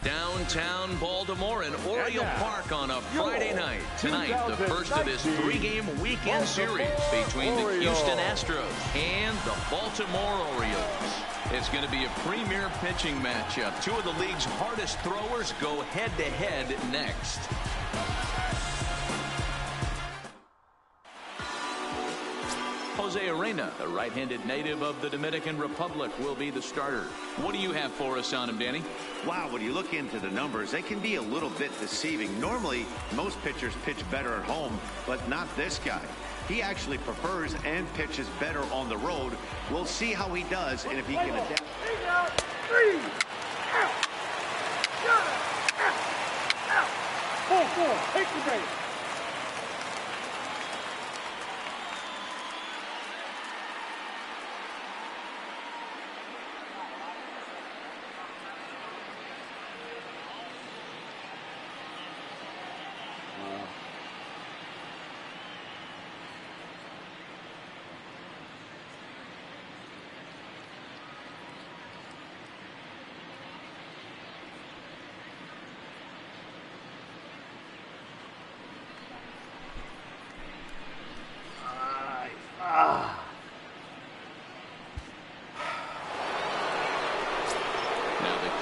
Downtown Baltimore and Oriole Park on a Friday night. Tonight, the first of this 3-game weekend series between the Houston Astros and the Baltimore Orioles. It's going to be a premier pitching matchup. 2 of the league's hardest throwers go head-to-head next. Jose Arena, the right-handed native of the Dominican Republic, will be the starter. What do you have for us on him, Danny? Wow, when you look into the numbers, they can be a little bit deceiving. Normally, most pitchers pitch better at home, but not this guy. He actually prefers and pitches better on the road. We'll see how he does and if he can adapt. 3 out. Got it. 4. Take the base.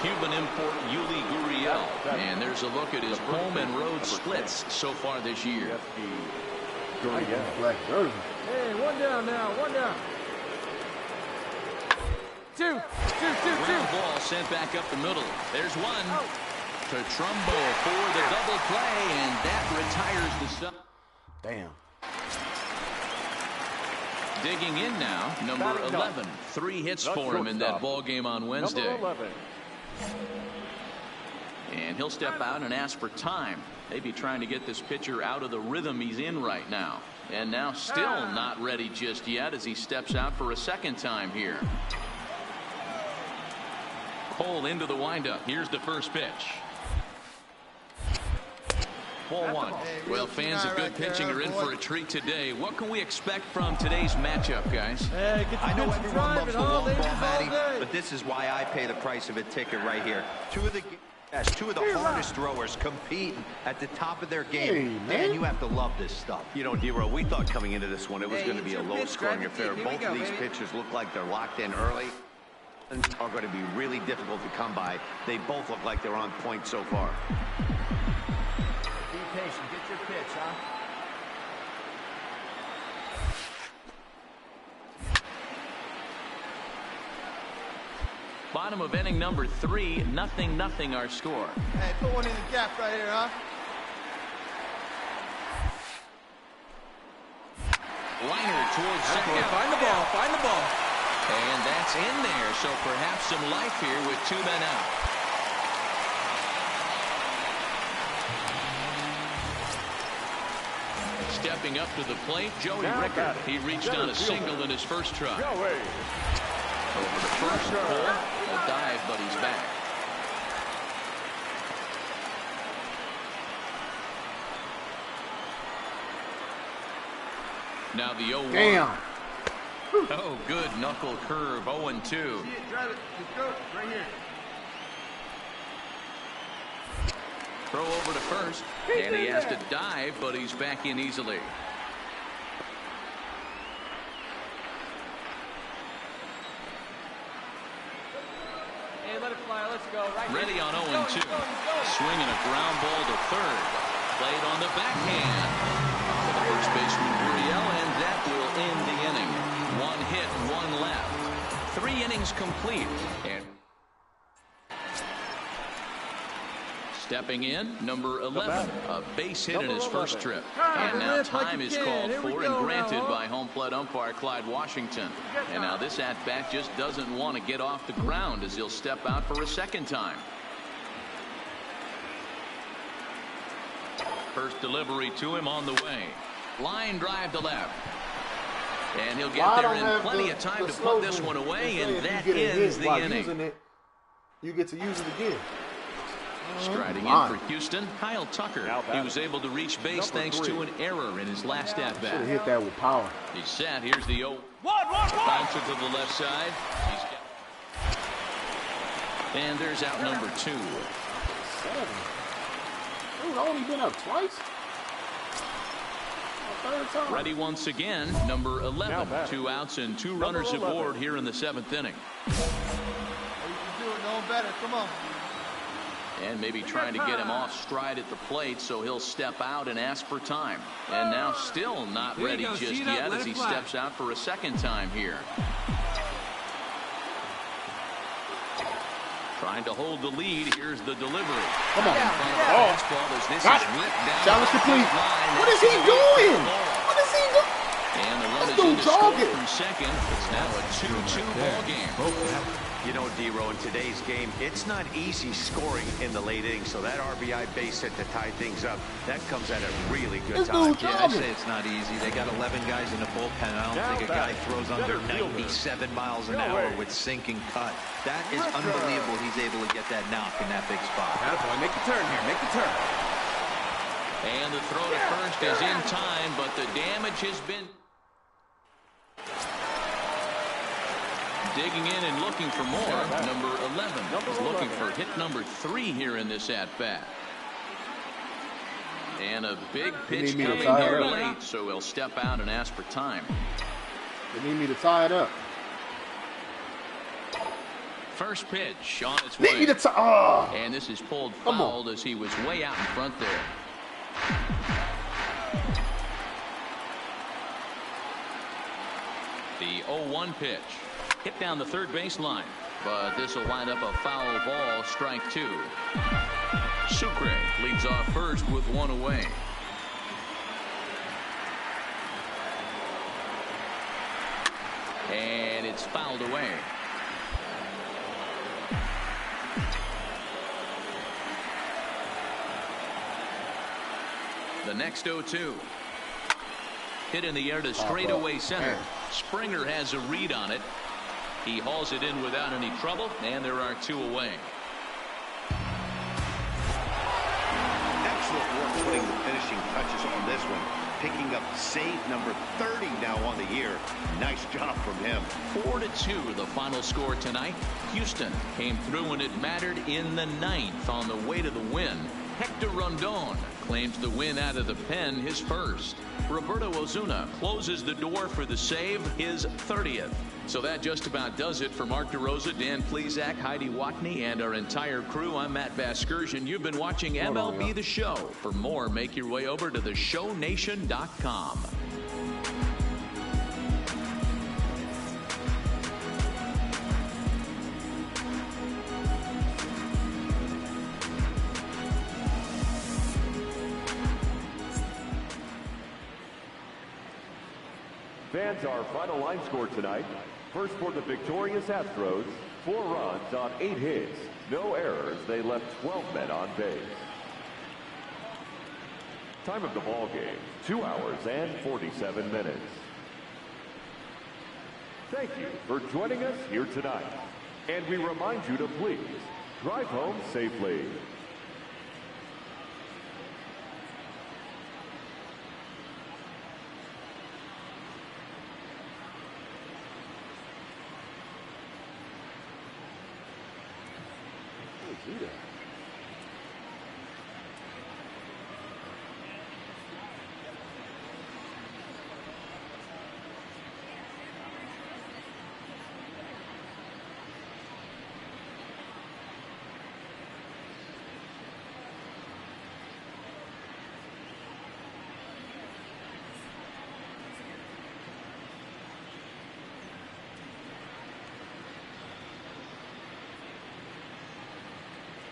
Cuban import Yuli Gurriel. And there's a look at his home and road splits so far this year. Black jersey. Hey, 1 down now. 1 down. 2. Ground ball sent back up the middle. There's 1 to Trumbo for the double play, and that retires the sub. Damn. Digging in now, number 11. 3 hits for him in that ball game on Wednesday. And he'll step out and ask for time. Maybe trying to get this pitcher out of the rhythm he's in right now. And now still not ready just yet as he steps out for a second time here. Cole into the windup. Here's the first pitch. Ball 1. Well, fans of good pitching are in for a treat today. What can we expect from today's matchup, guys? Hey, I know everyone loves the long ball, Matty, but this is why I pay the price of a ticket right here. Two of the hardest throwers compete at the top of their game. Hey, man, you have to love this stuff. You know, D-Row, we thought coming into this one it was going to be a low-scoring affair. Both of these pitchers look like they're locked in early and are going to be really difficult to come by. They both look like they're on point so far. Be patient. Get your pitch, huh? Bottom of inning number 3, 0-0 our score. Hey, put one in the gap right here, huh? Liner towards second. Find the ball. And that's in there, so perhaps some life here with 2 men out. Stepping up to the plate, Joey Rickard. He reached on a single in his first try. Over the first pull, a dive, but he's back. Now the 0-1. Damn. Oh, good knuckle curve, 0-2. See it, drive it. Just go right here. Throw over to first, and he has to dive, but he's back in easily. Hey, let it fly. Let's go. Right Ready here. on He's 0-2. going, he's going, he's going. Swinging a ground ball to third. Played on the backhand. To the first baseman, Gurriel, and that will end the inning. 1 hit, 1 left. 3 innings complete. And stepping in, number 11, a base hit in his first trip. And now time is called for and granted by home plate umpire Clyde Washington. And now this at-bat just doesn't want to get off the ground as he'll step out for a second time. First delivery to him on the way. Line drive to left. And he'll get there in plenty of time to put this one away, and that ends the inning. You get to use it again. Striding in for Houston, Kyle Tucker. He was able to reach base thanks to an error in his last at-bat. Should have hit that with power. He's set. Here's the 0. Bouncer to the left side. And there's out number 2. 7. Dude, only been up twice. Third time. Ready once again, number 11. 2 outs and 2 runners aboard here in the 7th inning. You can do it. No one better. Come on. And maybe trying to get him off stride at the plate, so he'll step out and ask for time. And now still not ready just yet as he steps out for a second time here. Trying to hold the lead. Here's the delivery. Come on. Got it. Challenge complete. What is he doing? What is he doing? And the run is in to score from second. It's now a 2-2 ball game. You know, D-Row, in today's game, it's not easy scoring in the late innings, so that RBI base hit to tie things up, that comes at a really good time. Yeah, I say it's not easy. They got 11 guys in the bullpen. I don't think a guy throws under 97 miles an hour with sink and cut. That is unbelievable. He's able to get that knock in that big spot. Make the turn here. Make the turn. And the throw to first is in time, but the damage has been... Digging in and looking for more. Number 11 is looking for hit number 3 here in this at-bat. And a big pitch coming here late, so he'll step out and ask for time. They need me to tie it up. First pitch on its way. Need me to tie. Oh. And this is pulled fouled as he was way out in front there. The 0-1 pitch. Hit down the third baseline, but this will wind up a foul ball, strike 2. Sucre leads off first with 1 away. And it's fouled away. The next 0-2. Hit in the air to straightaway center. Springer has a read on it. He hauls it in without any trouble, and there are 2 away. Excellent work putting the finishing touches on this one. Picking up save number 30 now on the year. Nice job from him. 4-2 the final score tonight. Houston came through when it mattered in the 9th on the way to the win. Hector Rondon claims the win out of the pen, his first. Roberto Osuna closes the door for the save, his 30th. So that just about does it for Mark DeRosa, Dan Plesac, Heidi Watney, and our entire crew. I'm Matt Vasgersian. You've been watching MLB The Show. For more, make your way over to theshownation.com. Fans, our final line score tonight, First for the victorious Astros, 4 runs on 8 hits. No errors. They left 12 men on base. Time of the ball game, 2 hours and 47 minutes. Thank you for joining us here tonight. And we remind you to please drive home safely.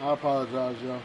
I apologize, y'all.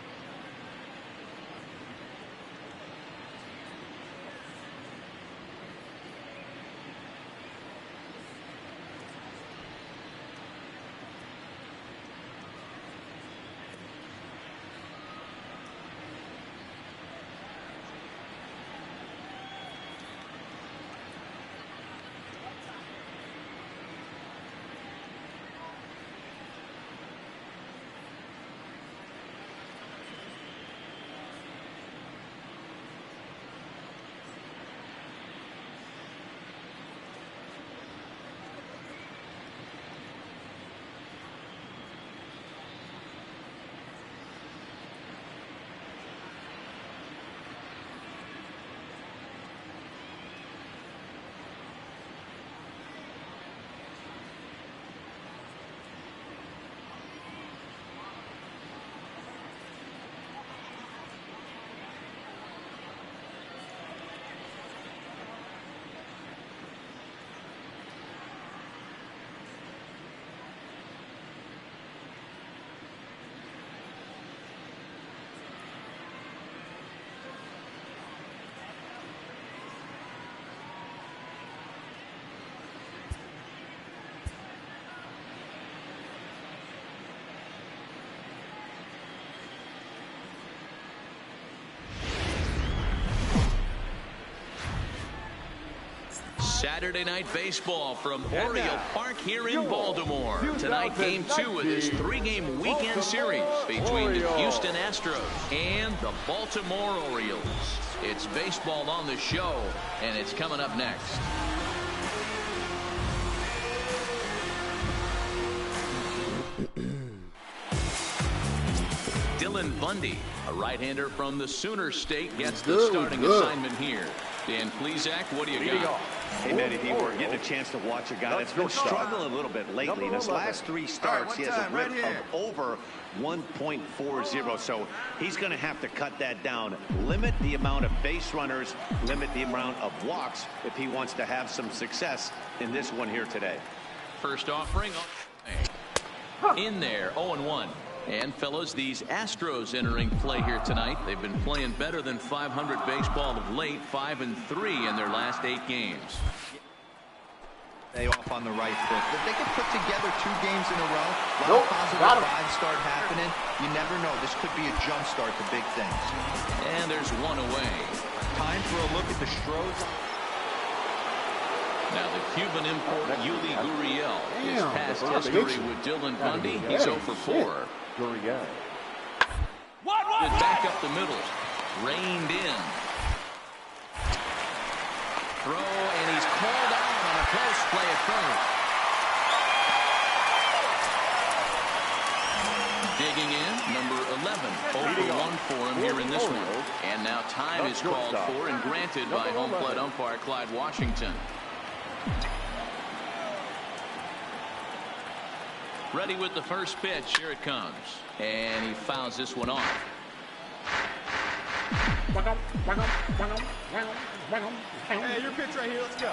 Saturday Night Baseball from Oriole Park here in Baltimore. Tonight, Game 2 of this 3-game weekend series between the Houston Astros and the Baltimore Orioles. It's baseball on the show, and it's coming up next. Dylan Bundy, a right-hander from the Sooner State, gets the starting assignment here. Dan Plesac, what do you got? Hey, man, if you were getting a chance to watch a guy that's been struggling a little bit lately, in his last 3 starts, he has a whip of over 1.40, so he's going to have to cut that down, limit the amount of base runners, limit the amount of walks if he wants to have some success in this one here today. First offering in there, 0-1. And fellas, these Astros entering play here tonight. They've been playing better than 500 baseball of late, 5-3 in their last 8 games. They off on the right foot. If they can put together 2 games in a row, a lot of positive vibes start happening. You never know. This could be a jump start to big things. And there's one away. Time for a look at the Stros. Now the Cuban import Yuli Gurriel. His past history with Dylan Bundy, he's 0 for 4. Gurriel. Back up the middle. Reined in. Throw, and he's called out on a close play at first. Digging in, number 11. 0 for 1 for him here in this one. And now time is called for and granted by home plate umpire Clyde Washington. Ready with the first pitch. Here it comes. And he fouls this one off. Hey, your pitch right here. Let's go.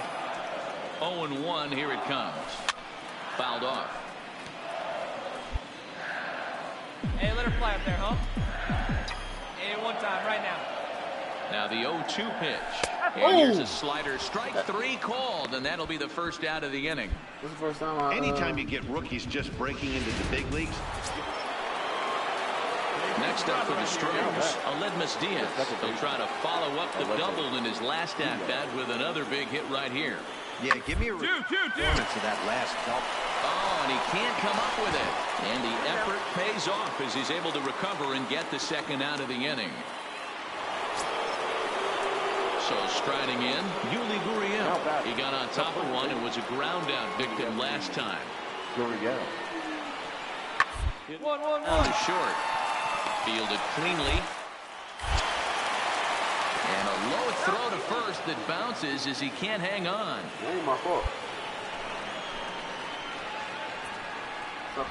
0-1. Here it comes. Fouled off. Hey, let her fly up there, huh? Hey, one time, right now. Now the 0-2 pitch. And here's a slider. Strike 3 called, and that'll be the first out of the inning. This is the first time Anytime you get rookies just breaking into the big leagues. Next up for the Stros, Aledmus Diaz. He'll try to follow up the double in his last at-bat with another big hit right here. Yeah, give me a performance of that last double. Oh, and he can't come up with it. And the effort pays off as he's able to recover and get the second out of the inning. So striding in, Yuli Gurriel. He got on top of one and was a ground out victim last time. Gurriel. On the short. Fielded cleanly. And a low throw to first that bounces as he can't hang on. That ain't my fault.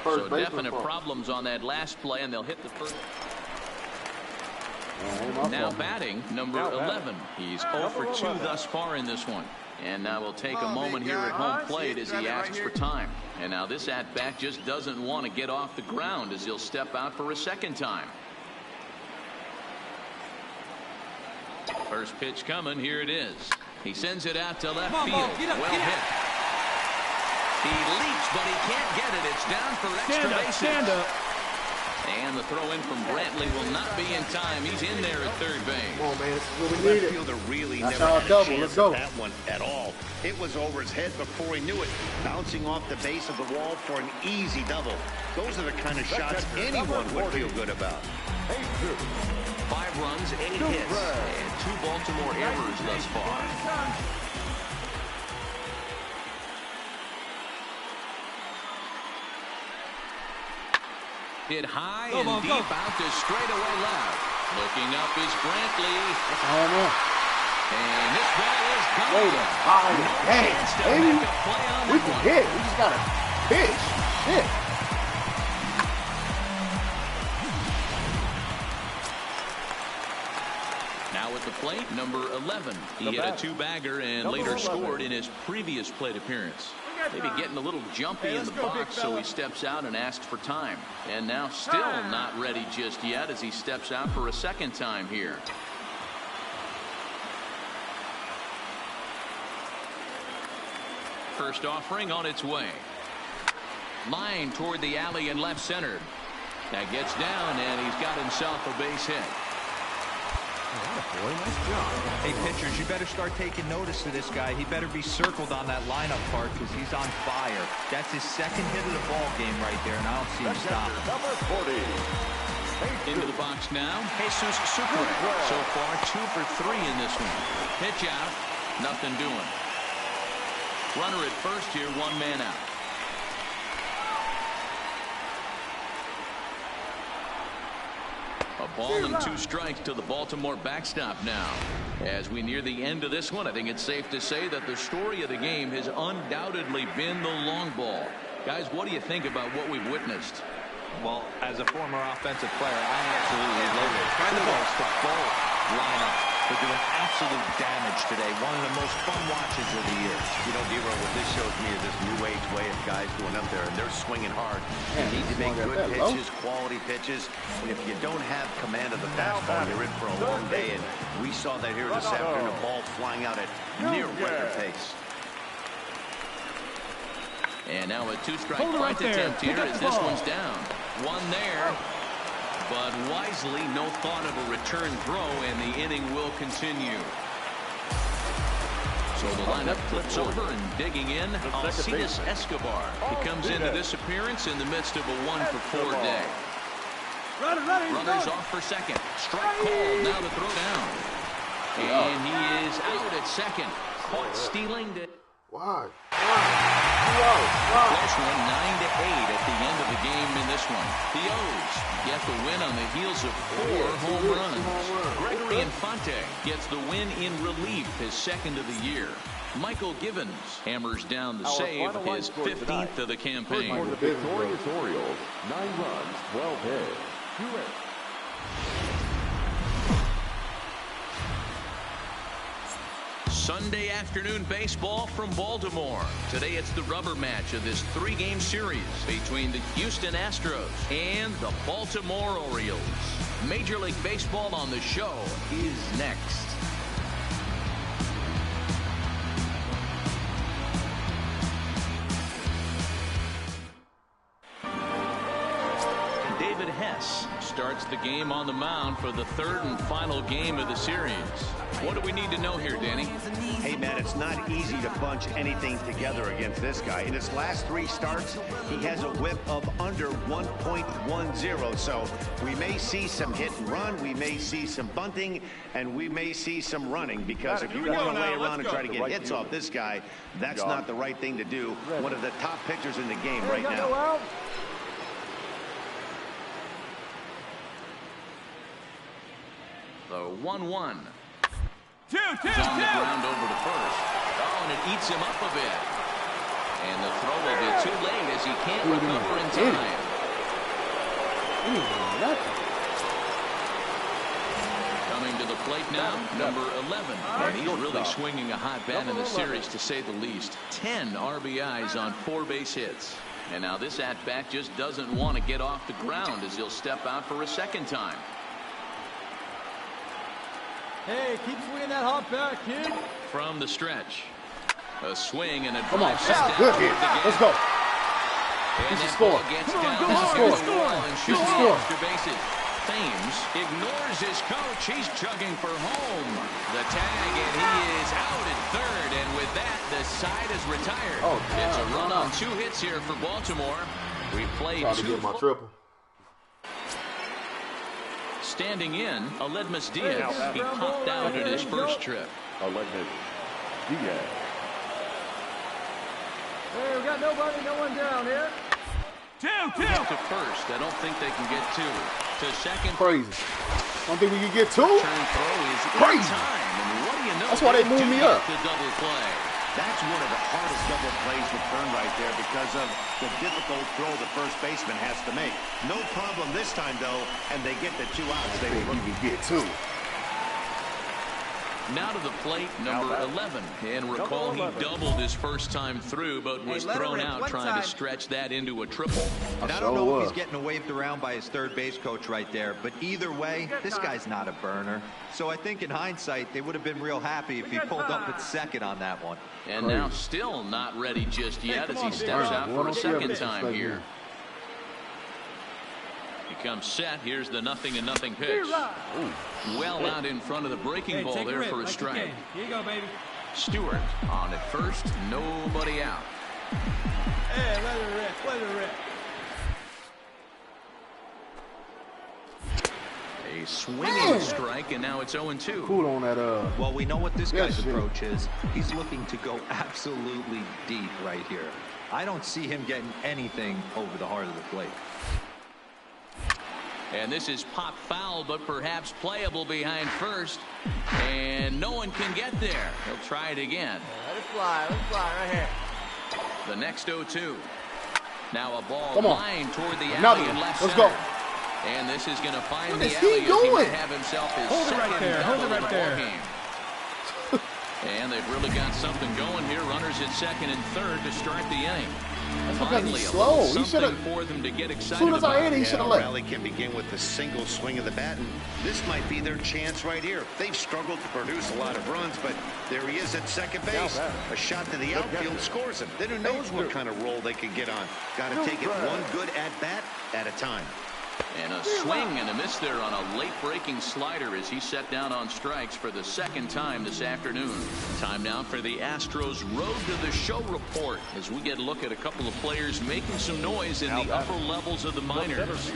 So definite problems on that last play, and they'll hit the first. Now batting, number 11. He's 0 for 2 thus far in this one. And now we'll take a moment here at home plate as he asks for time. And now this at-bat just doesn't want to get off the ground as he'll step out for a second time. First pitch coming. Here it is. He sends it out to left field. Well hit. He leaps, but he can't get it. It's down for extra bases. Stand up. And the throw in from Brantley will not be in time. He's in there at third base. Come on, man. This is what we Left needed. fielder really That's never our had a double. chance Let's go. at that one at all. It was over his head before he knew it, bouncing off the base of the wall for an easy double. Those are the kind of shots anyone would feel good about. 5 runs, 8 hits, and 2 Baltimore errors thus far. Hit high and deep out to straightaway left. Looking up is Brantley. And this ball is gone. No chance to make a play on We that can one. hit. We just got to pitch. Shit. Now at the plate, number 11. He hit a 2-bagger and later scored in his previous plate appearance. Maybe getting a little jumpy in the box, so he steps out and asks for time. And now still not ready just yet as he steps out for a second time here. First offering on its way. Line toward the alley in left center. That gets down, and he's got himself a base hit. Boy, nice job. Hey, pitchers, you better start taking notice of this guy. He better be circled on that lineup part because he's on fire. That's his second hit of the ball game right there, and I don't see him stopping. Number 40. Into the box now, Jesus Sucre. So far, 2 for 3 in this one. Pitch out, nothing doing. Runner at first here, 1 man out. A ball and 2 strikes to the Baltimore backstop now. As we near the end of this one, I think it's safe to say that the story of the game has undoubtedly been the long ball. Guys, what do you think about what we've witnessed? Well, as a former offensive player, I absolutely love it. Kudos to both lineups for doing absolute damage today. One of the most fun watches of the year. You know, D-Row, what this shows me is this new age way of guys going up there, and they're swinging hard. You need to make good pitches, quality pitches. And if you don't have command of the fastball, you're in for a long day. And we saw that here this afternoon, the ball flying out at near record pace. And now a 2-strike bunt attempt here as this one's down. 1 there, but wisely no thought of a return throw, and the inning will continue. So the lineup flips over and digging in, Alcides Escobar. He comes into this appearance in the midst of a 1 for 4 day. Runners off for second. Strike called. Now the throw down. And he is out at second. Caught stealing. Why? Close one, 9-8 at the end of the game in this one. The O's get the win on the heels of 4 home runs. Gregory Infante gets the win in relief, his second of the year. Michael Givens hammers down the save, his 15th of the campaign. For the victorious Orioles, 9 runs, 12 hits, 2 hits. Sunday afternoon baseball from Baltimore. Today it's the rubber match of this 3-game series between the Houston Astros and the Baltimore Orioles. Major League Baseball on the Show is next. David Hess starts the game on the mound for the third and final game of the series. What do we need to know here, Danny? Hey, man, it's not easy to bunch anything together against this guy. In his last 3 starts, he has a whip of under 1.10. So we may see some hit and run, we may see some bunting, and we may see some running. Because if you want to lay around and try to get hits off this guy, that's not the right thing to do. One of the top pitchers in the game right now. The 1-1. 2-2. On the ground over to first. Oh, and it eats him up a bit. And the throw will be too late as he can't recover in time. Coming to the plate now, number 11. And he's really swinging a hot bat in the series, to say the least. 10 RBIs on 4 base hits. And now this at-bat just doesn't want to get off the ground as he'll step out for a second time. Hey, keep swinging that hot bat, kid. From the stretch. A swing and a Come on, drive. good hit. Let's go. And He's a that score. ball gets Come on, down go, to score. the wall and He's shoots a the score. extra bases. Thames ignores his coach. He's chugging for home. The tag, and he is out at third. And with that, the side is retired. Oh, it's a run on 2 hits here for Baltimore. We played Try to 2. get my triple. Standing in, Aledmus Diaz. He popped out at his first trip. Aledmus Diaz. Hey, we got nobody, no one down here. 2-2. To first. I don't think they can get 2. To second. Crazy. Don't think we can get 2? Turn throw is Crazy. in time. And what do you know? That's why they moved me up. The double play. That's one of the hardest double plays to turn right there because of the difficult throw the first baseman has to make. No problem this time, though, and they get the 2 outs. They You can get 2. Now to the plate, number 11. And recall he doubled his first time through, but was thrown out trying to stretch that into a triple. And I don't know if he's getting waved around by his third base coach right there, but either way, this guy's not a burner. So I think in hindsight, they would have been real happy if he pulled up at second on that one. And now still not ready just yet as he steps out for a second time here. He comes set. Here's the 0-0 pitch. Well out in front of the breaking ball there for a strike. Here you go, baby. Stewart on at first. Nobody out. Hey, let it rip. Let it rip. A swinging strike, and now it's 0-2. Cool on that. Well, we know what this guy's shit. approach is. He's looking to go absolutely deep right here. I don't see him getting anything over the heart of the plate. And this is pop foul, but perhaps playable behind first. And no one can get there. He'll try it again. Let it fly right here. The next 0-2. Now a ball Come on. lined toward the Another alley in one. left Let's center. go. And this is going to find What the is he alley as he doing? might have himself his Hold it second right there. double Hold it of right the there. ballgame. And they've really got something going here. Runners at second and third to start the inning. That's because Finally, he's a slow. little He should something have. for them to get excited As soon as I about. hit it, he should have A left. rally can begin with a single swing of the bat, and this might be their chance right here. They've struggled to produce a lot of runs, but there he is at second base. A shot to the outfield scores him. Then who knows what kind of roll they could get on. Got to take it one good at-bat at a time. And a swing and a miss there on a late-breaking slider as he set down on strikes for the second time this afternoon. Time now for the Astros Road to the Show report as we get a look at a couple of players making some noise in the upper levels of the minors.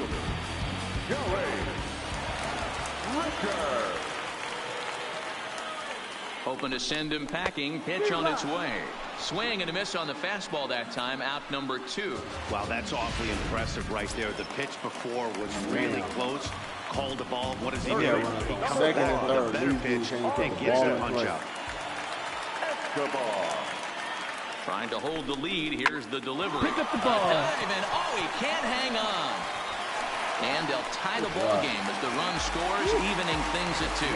Hoping to send him packing. Pitch on its way. Swing and a miss on the fastball that time. Out number 2. Wow, that's awfully impressive right there. The pitch before was really close. Called the ball. What does he do? He comes Second back and with a third. better These dudes pitch can't put and the gives ball it a in punch play. out. Trying to hold the lead. Here's the delivery. Pick up the ball. Oh, he can't hang on. And they'll tie the ball game as the run scores, evening things at 2.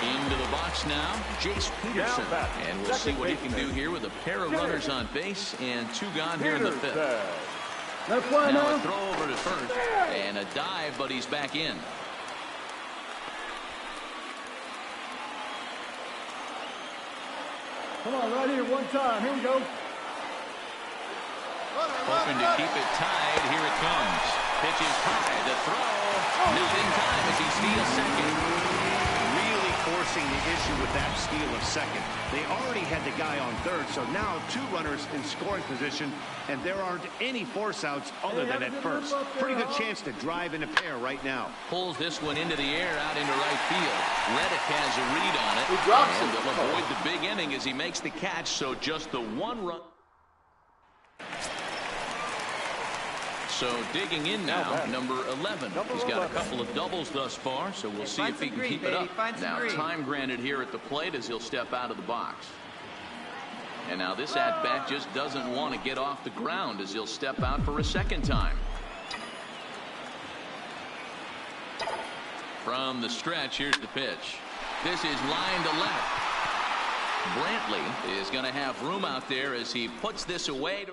Into the box now, Jace Peterson. And we'll see what he can do here with a pair of runners on base and 2 gone here in the 5th. Let play Now now. a throw over to first and a dive, but he's back in. Come on, right here, one time. Here we go. Hoping to keep it tied. Here it comes. Pitch is high. The throw. Not in time as he steals second. Really forcing the issue with that steal of second. They already had the guy on third, so now 2 runners in scoring position, and there aren't any force outs other than at first. Pretty good chance to drive in a pair right now. Pulls this one into the air out into right field. Reddick has a read on it. He drops and it. They'll avoid the big inning as he makes the catch, so just the 1 run. So digging in now, number 11. He's got a couple of doubles thus far, so we'll see if he can keep it up. Now time granted here at the plate as he'll step out of the box. And now this at-bat just doesn't want to get off the ground as he'll step out for a second time. From the stretch, here's the pitch. This is line to left. Brantley is going to have room out there as he puts this away.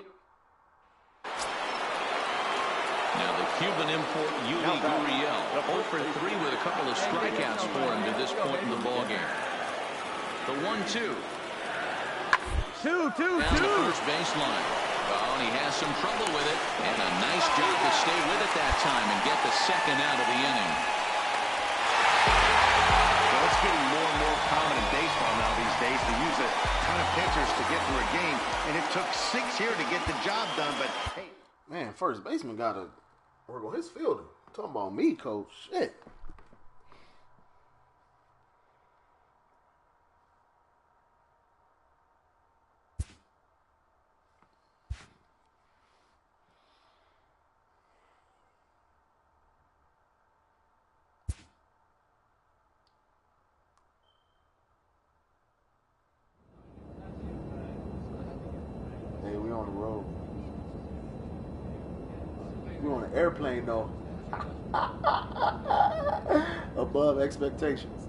Now the Cuban import, Yuli Gurriel, 0 for 3 with a couple of strikeouts for him to this point in the ballgame. The 1-2. 2-2-2. Down the first baseline. Oh, and he has some trouble with it. And a nice job to stay with it that time and get the second out of the inning. Well, it's getting more and more common in baseball now these days to use a ton of pitchers to get through a game. And it took 6 here to get the job done, but hey. Man, first baseman got to work on his fielding. Talking about me, coach. Shit. Hey, we on the road. We're on an airplane, though. Above expectations.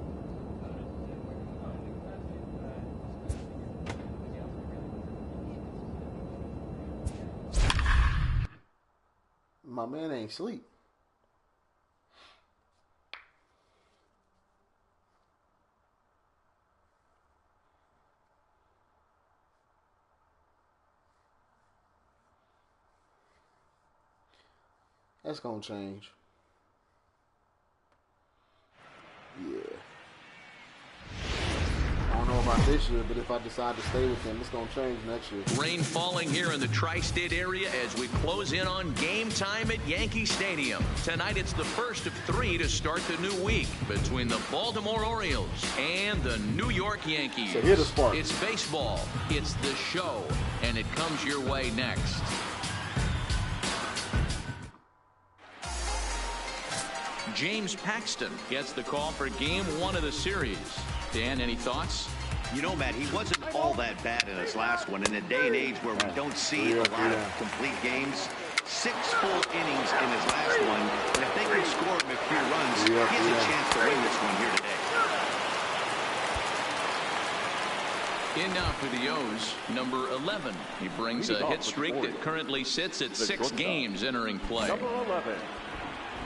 My man ain't sleep. That's gonna change. Yeah. I don't know about this year, but if I decide to stay with him, it's gonna change next year. Rain falling here in the tri-state area as we close in on game time at Yankee Stadium. Tonight it's the first of 3 to start the new week between the Baltimore Orioles and the New York Yankees. So here's the spark. It's baseball, it's the show, and it comes your way next. James Paxton gets the call for game 1 of the series. Dan, any thoughts? You know, Matt, he wasn't all that bad in his last one. In a day and age where we don't see a lot of complete games, 6 full innings in his last one. And if they can score him a few runs, he has a chance to win this one here today. In now for the O's, number 11. He brings a hit streak that currently sits at 6 games entering play. Number 11.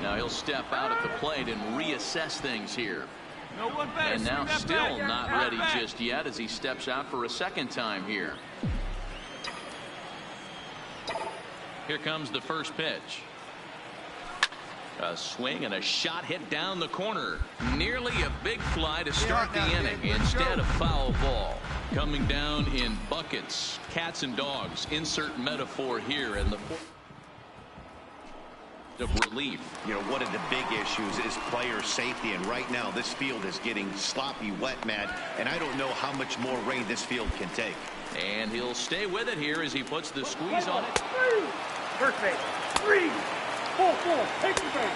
Now he'll step out at the plate and reassess things here. No one base. And now still not ready just yet as he steps out for a second time here. Here comes the first pitch. A swing and a shot hit down the corner. Nearly a big fly to start the inning instead of foul ball. Coming down in buckets, cats and dogs. Insert metaphor here in the of relief. You know, one of the big issues is player safety, and right now this field is getting sloppy wet, Matt, and I don't know how much more rain this field can take. And he'll stay with it here as he puts the squeeze on it. 3. First base. 3. Ball 4. Take the base.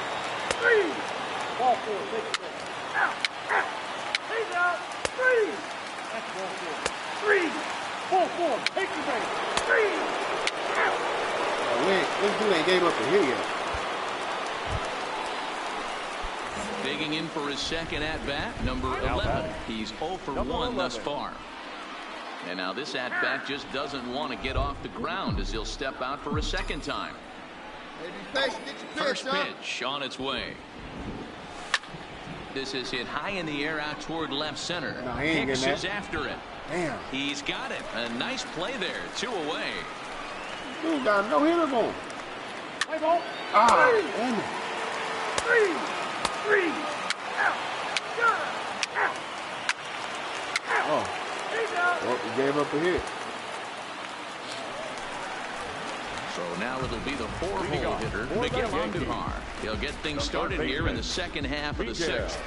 3. Ball 4. Take the base. Out. Out. He's out. 3. That's ball 4. 3. Ball 4. Take the base. 3. Out. This dude ain't gave up a hit yet. Digging in for his second at-bat, number 11. He's 0 for 1 thus far. And now this at-bat just doesn't want to get off the ground as he'll step out for a second time. Hey, be patient. Get your First pitch, huh? pitch on its way. This is hit high in the air out toward left center. No, he ain't Hicks getting is that. after it. Damn. He's got it. A nice play there. 2 away. Dude got no hitter on. Play ball. Ah, damn it. 3. Out. Out. Oh. He's out. Well, he gave up a hit. So now it'll be the 4-hole hitter, Miguel Andujar. He'll get things started here in the second half of the 6th.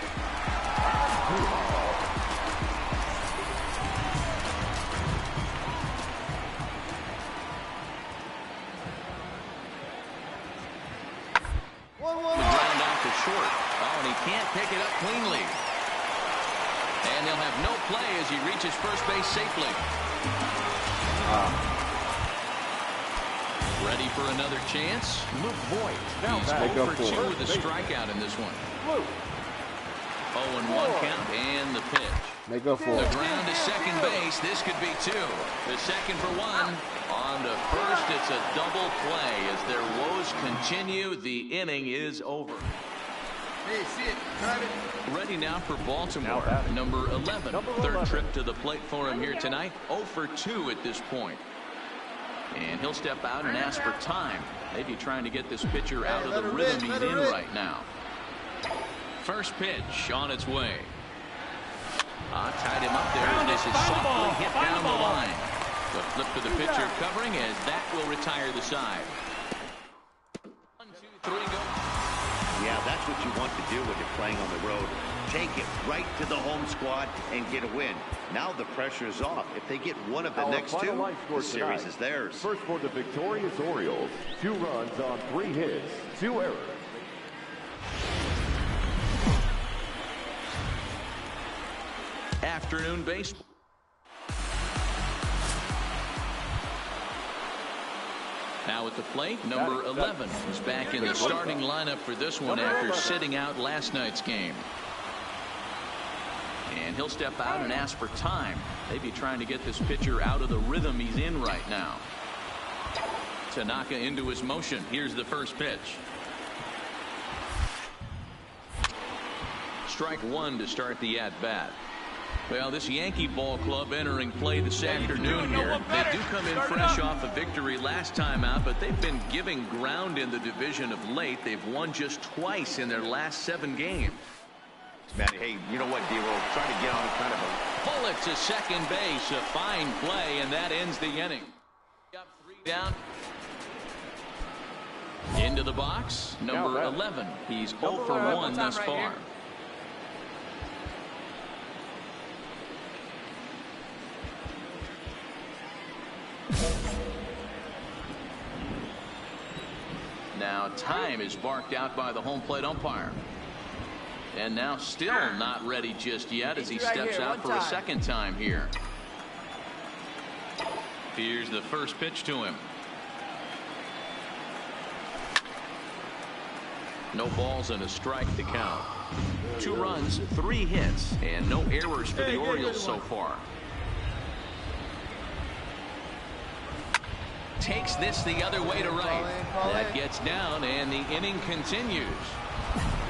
The ground out to short. Oh, and he can't pick it up cleanly. And he'll have no play as he reaches first base safely. Ready for another chance? Luke Voigt. He's 0 for 2 with a strikeout in this one. 0-1 count and the pitch. Make up for The it. ground to second base. This could be 2. The second for 1. On to first, it's a double play. As their woes continue, the inning is over. Hey, see it. Drive it. Ready now for Baltimore. Number 11. Third trip to the plate for him here tonight. 0 for 2 at this point. And he'll step out and ask for time. Maybe trying to get this pitcher out of the rhythm he's in right now. First pitch on its way. Tied him up there. This is softly hit down the line. The flip to the pitcher covering as that will retire the side. 1, 2, 3, go. Yeah, that's what you want to do when you're playing on the road. Take it right to the home squad and get a win. Now the pressure is off. If they get one of the next 2, the series is theirs. First for the victorious Orioles, 2 runs on 3 hits, 2 errors. Afternoon baseball. Now at the plate, number 11 is back in the starting lineup for this one after sitting out last night's game. And he'll step out and ask for time. Maybe trying to get this pitcher out of the rhythm he's in right now. Tanaka into his motion. Here's the first pitch. Strike 1 to start the at-bat. Well, this Yankee ball club entering play this afternoon here. They do come in fresh off a victory last time out, but they've been giving ground in the division of late. They've won just twice in their last 7 games. Man, hey, you know what, D-Roll? Try to get on kind of a... Pull it to second base. A fine play, and that ends the inning. Up 3 down. Into the box, number 11. He's 0 for 1 thus far. Now time is barked out by the home plate umpire. And now still not ready just yet as he steps out for a second time here. Here's the first pitch to him. No balls and a strike to count. 2 runs, 3 hits, and no errors for the Orioles so far. Takes this the other way to right. That gets down, and the inning continues.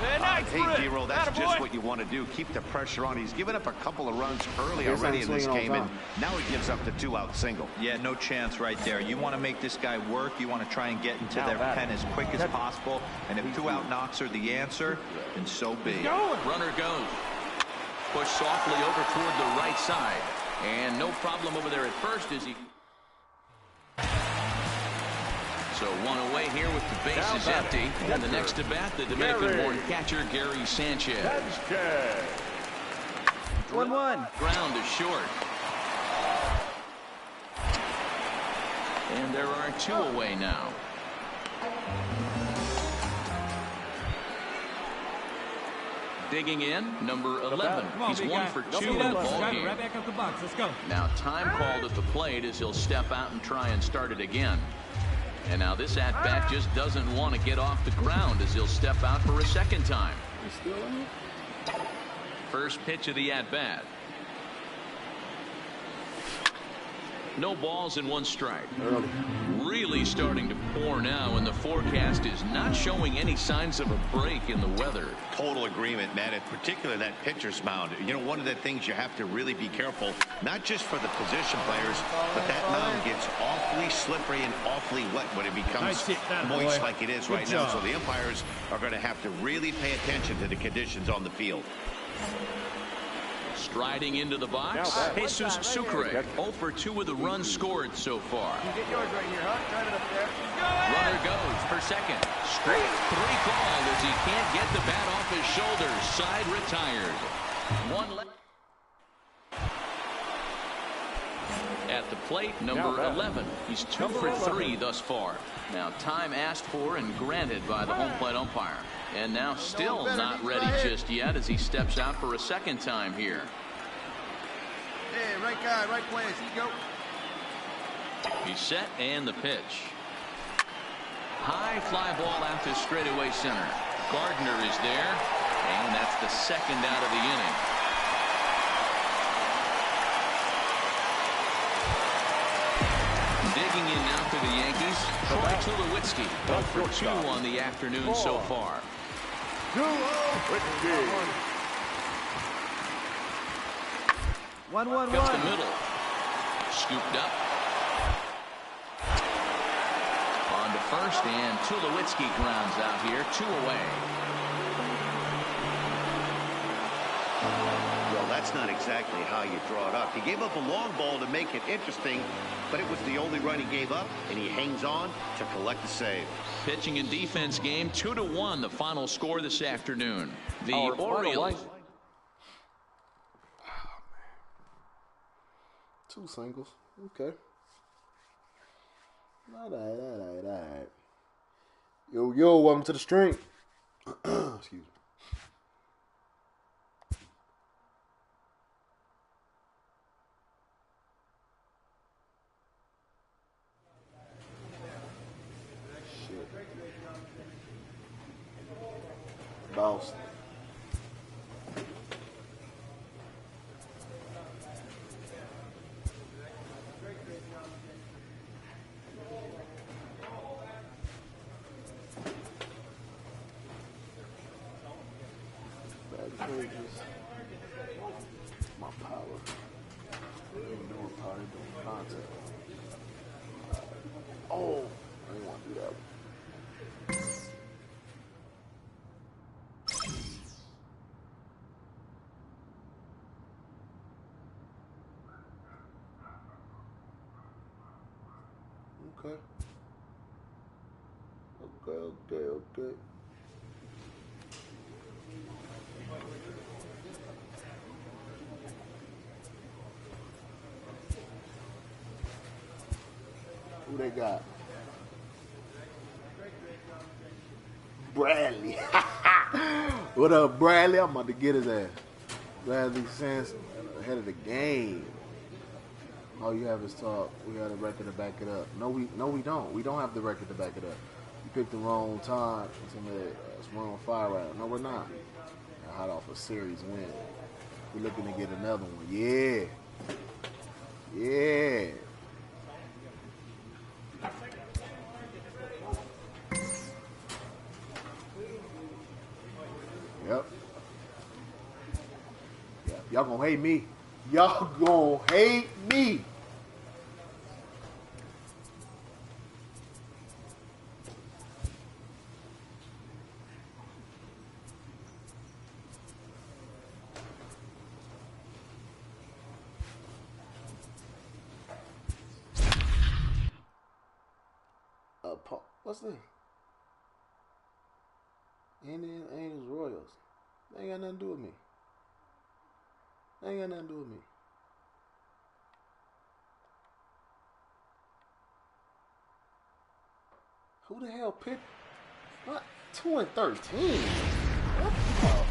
Hey, D-Roll, that's just what you want to do. Keep the pressure on. He's given up a couple of runs early already in this game, and now he gives up the 2-out single. Yeah, no chance right there. You want to make this guy work. You want to try and get into their pen as quick as possible. And if 2-out knocks are the answer, then so be it. Runner goes. Push softly over toward the right side. And no problem over there at first as he... So 1 away here with the bases empty. And the next to bat, the Dominican-born catcher, Gary Sanchez. 1-1. Ground is short. And there are 2 away now. Digging in, number 11. He's 1 for 2 in the ballgame. Right back up the box. Let's go. Now time called at the plate as he'll step out and try and start it again. And now this at-bat just doesn't want to get off the ground as he'll step out for a second time. First pitch of the at-bat. No balls and 1 strike. really starting to pour now, and the forecast is not showing any signs of a break in the weather. Total agreement, Matt, in particular that pitcher's mound. You know, one of the things you have to really be careful, not just for the position players, but that mound gets awfully slippery and awfully wet when it becomes moist like it is right now. So the umpires are going to have to really pay attention to the conditions on the field. Striding into the box, Jesus Sucre, 0 for 2 with the runs scored so far. You get yours right here, huh? Drive it up there. Runner goes for second. Straight 3 called as he can't get the bat off his shoulders. Side retired. One left. At the plate, number 11. He's 2 for 3 thus far. Now time asked for and granted by the home plate umpire. And now still not ready just yet as he steps out for a second time here. Hey, right guy, right place. Here you go. He's set and the pitch. High fly ball out to straightaway center. Gardner is there, and that's the second out of the inning. Digging in now for the Yankees, Troy Tulowitzki, 0 for 2 on the afternoon so far. Tulowitzki. 1-1-1. Cuts the middle. Scooped up. On to first, and Tulowitzki grounds out here, 2 away. Well, that's not exactly how you draw it up. He gave up a long ball to make it interesting, but it was the only run he gave up, and he hangs on to collect the save. Pitching and defense game, 2-1, the final score this afternoon. The Orioles. 2 singles. Okay. All right. Yo, welcome to the stream. Excuse me. Boston. Bad pages. My power. More power than contact. Oh, I didn't want to do that one. Okay. Who they got? Bradley. What up, Bradley? I'm about to get his ass. Bradley Sands ahead of the game. All you have is talk. We got a record to back it up. No, we don't. We don't have the record to back it up. You picked the wrong time. We're on fire right now. No, we're not. We're hot off a series win. We're looking to get another one. Yeah. Yep. Yeah. Y'all gonna hate me. Y'all gonna hate me. What's this? Indian Angels Royals. They ain't got nothing to do with me. Who the hell picked? What? 2-13? What the fuck?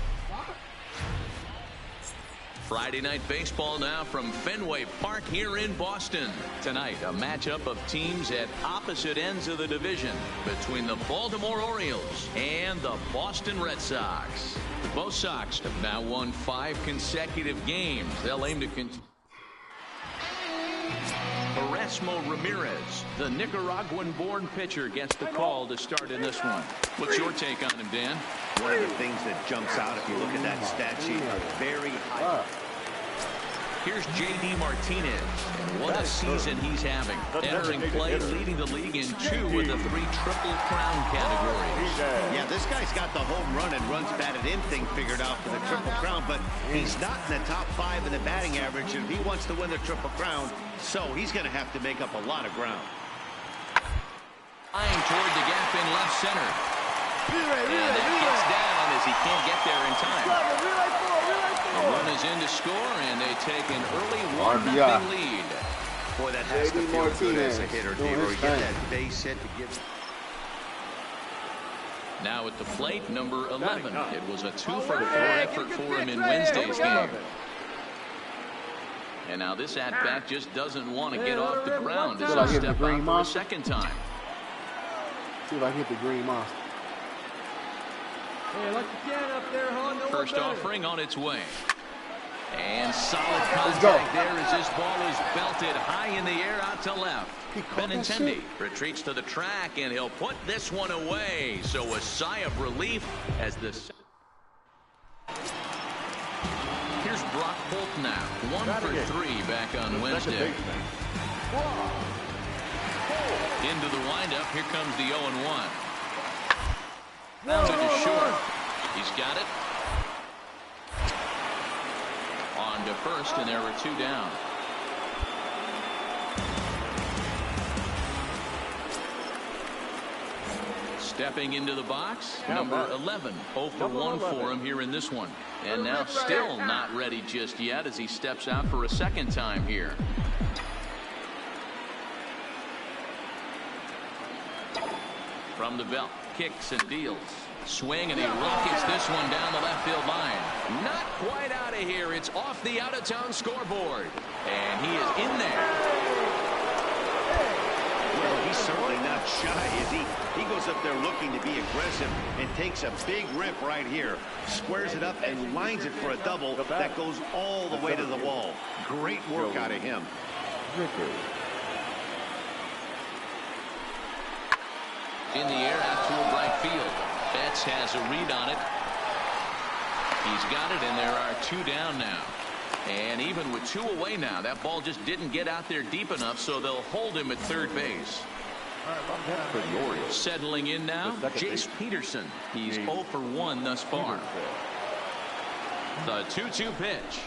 Friday night baseball now from Fenway Park here in Boston. Tonight, a matchup of teams at opposite ends of the division between the Baltimore Orioles and the Boston Red Sox. Both Sox have now won 5 consecutive games. They'll aim to continue. Erasmo Ramirez, the Nicaraguan-born pitcher, gets the call to start in this one. What's your take on him, Dan? One of the things that jumps out if you look at that stat sheet, very high. Here's J.D. Martinez, and what a season he's having. Entering play, leading the league in 2 of the 3 Triple Crown categories. Yeah, this guy's got the home run and runs batted in thing figured out for the Triple Crown, but he's not in the top 5 in the batting average, and if he wants to win the Triple Crown, so he's going to have to make up a lot of ground. Flying toward the gap in left center. And that gets down as he can't get there in time. The run is in to score, and they take an early 1-0 lead. Boy, that has to feel good as a hitter, Devo. You get that base hit to give. Now at the plate, number 11. It was a 2-for-4 effort for him in Wednesday's game. And now this at-bat just doesn't want to get off the ground as he'll step out for a second time. See if I hit the green monster. Hey, let the can up there, huh? No First offering on its way. And solid contact there as this ball is belted high in the air out to left. Benintendi retreats to the track, and he'll put this one away. So a sigh of relief as this. Here's Brock Holt now. 1 for 3 back on Wednesday. Into the windup. Here comes the 0-1. Grounded to short. He's got it. On to first, and there were 2 down. Stepping into the box, number 11. 0 for 1 for him here in this one. And now still not ready just yet as he steps out for a second time here. From the belt, kicks and deals. Swing, and he rockets this one down the left field line. Not quite out of here. It's off the out-of-town scoreboard. And he is in there. Well, he's certainly not shy, is he? He goes up there looking to be aggressive and takes a big rip right here. Squares it up and lines it for a double that goes all the way to the wall. Great work out of him. In the air out toward right field. Betts has a read on it. He's got it, and there are 2 down now. And even with 2 away now, that ball just didn't get out there deep enough, so they'll hold him at third base. Settling in now, Jace Peterson. He's 0 for 1 thus far. The 2-2 pitch.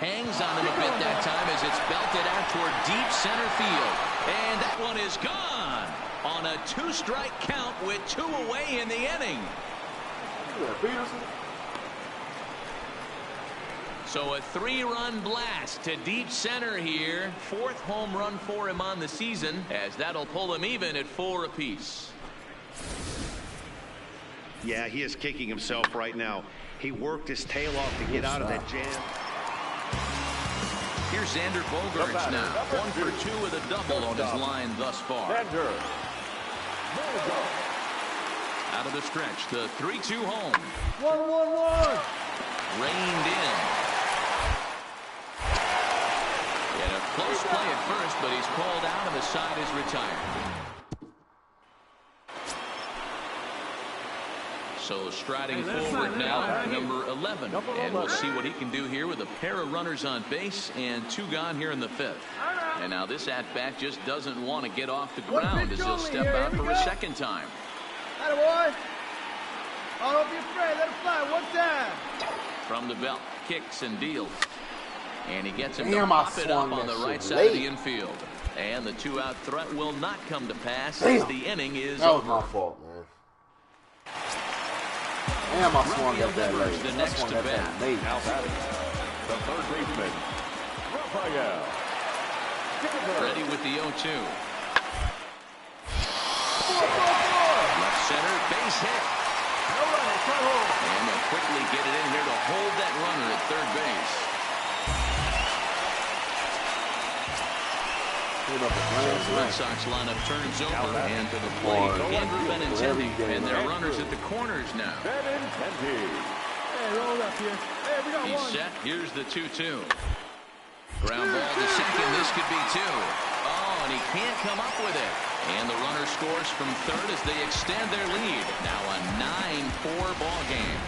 Hangs on him a bit that time as it's belted out toward deep center field. And that one is gone on a 2-strike count with 2 away in the inning. So a 3-run blast to deep center here. 4th home run for him on the season, as that'll pull him even at 4 apiece. Yeah, he is kicking himself right now. He worked his tail off to get out of that jam. Here's Xander Bogaerts now. 1 for 2 with a double on his line thus far. Out of the stretch, the 3-2 home. 1-1-1. Reined in. And a close play at first, but he's called out and the side is retired. So striding forward now, number 11. And we'll see what he can do here with a pair of runners on base and 2 gone here in the 5th. And now this at-bat just doesn't want to get off the ground as he'll step out for a second time. Attaboy. Oh, don't be afraid. Let it fly. 1 time. From the belt, kicks and deals. And he gets him to pop it up on the right side of the infield. And the 2-out threat will not come to pass as the inning is over. That was my fault, man. Damn, I swung at that late. The next to bat. Now batting, the third baseman, Rafael. Ready with the 0-2. Left center, base hit. And they'll quickly get it in here to hold that runner at third base. So the Red Sox lineup turns over, and to the plate, Andrew Benintendi, and their runners at the corners now. Benintendi. Hey, roll up here. Hey, we got He's one. set. Here's the 2-2. Ground ball to second. This could be 2. and he can't come up with it. And the runner scores from third as they extend their lead. Now a 9-4 ball game.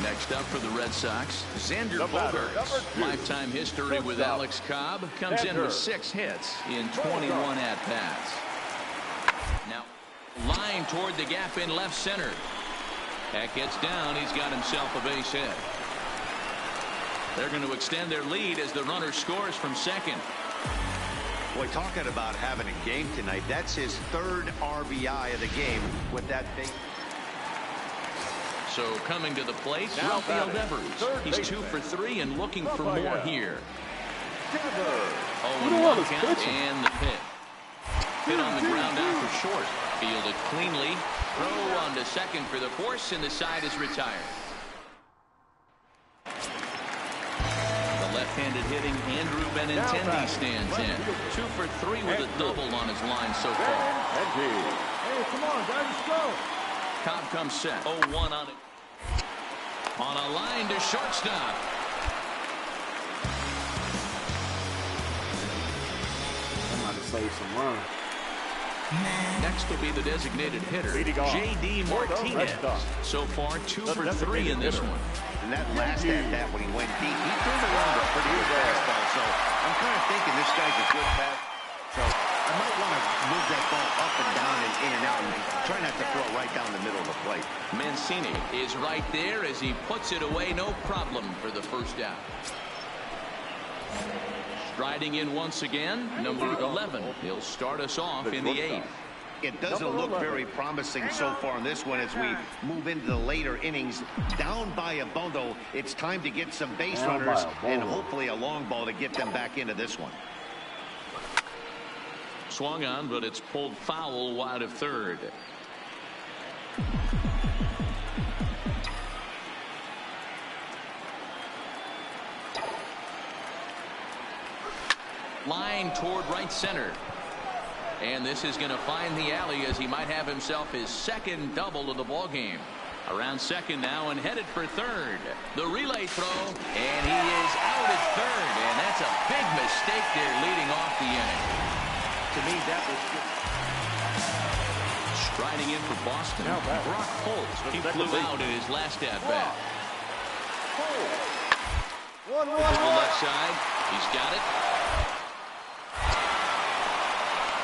Next up for the Red Sox, Xander Bogaerts. Lifetime history with Alex Cobb. Comes in with 6 hits in 21 at-bats. Now, line toward the gap in left center. That gets down. He's got himself a base hit. They're going to extend their lead as the runner scores from second. Boy, talking about having a game tonight, that's his 3rd RBI of the game with that big. So coming to the plate, Rafael Devers. He's 2 for 3 and looking for more here. 0-1 count and the pitch. Hit on the ground out for short. Fielded cleanly. Throw on to second for the force, and the side is retired. The left-handed hitting Andrew Benintendi stands in. 2 for 3 with a double on his line so far. Hey, come on, guys, let's go. Cobb comes set. 0-1 on it. On a line to shortstop. I'm about to save some runs. Next will be the designated hitter, J.D. Martinez. So far, 2 for 3 in this one. And that last at-bat when he went deep, he threw around a pretty good fastball. So I'm kind of thinking this guy's a good pass. So I might want to move that ball up and down and in and out and try not to throw it right down the middle of the plate. Mancini is right there as he puts it away, no problem for the first out. Striding in once again, number 11. He'll start us off in the 8th. It doesn't look very promising so far in this one as we move into the later innings. Down by a bundle, it's time to get some base runners and hopefully a long ball to get them back into this one. Swung on, but it's pulled foul wide of third. Line toward right center. And this is going to find the alley as he might have himself his 2nd double of the ball game. Around second now and headed for third. The relay throw, and he is out at third. And that's a big mistake there leading off the inning. To me, that was good. Striding in for Boston, Brock Holt. He flew out in his last at-bat. To the left side. He's got it.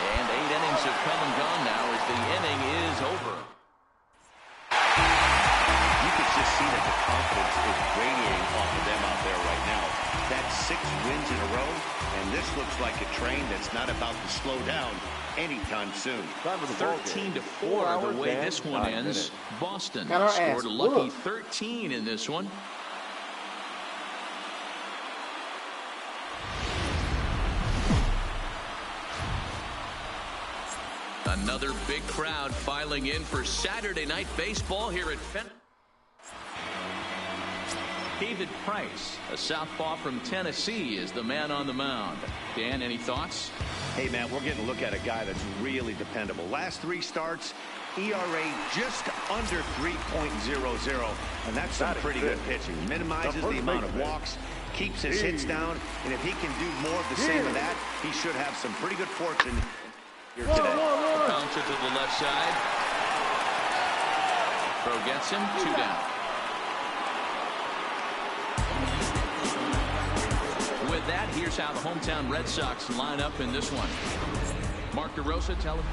And 8 innings have come and gone now as the inning is over. You could just see that the confidence is radiating off of them out there right now. That's 6 wins in a row, and this looks like a train that's not about to slow down anytime soon. 13-4 the way this one ends. Boston scored a lucky 13 in this one. Another big crowd filing in for Saturday night baseball here at Fenway. David Price, a southpaw from Tennessee, is the man on the mound. Dan, any thoughts? Hey, man, we're getting a look at a guy that's really dependable. Last 3 starts, ERA just under 3.00, and that's some pretty good pitching. Minimizes the amount of walks, keeps his hits down, and if he can do more of the same of that, he should have some pretty good fortune here today. Bouncer to the left side. Throw gets him, 2 down. With that, here's how the hometown Red Sox line up in this one. Mark DeRosa, tell him.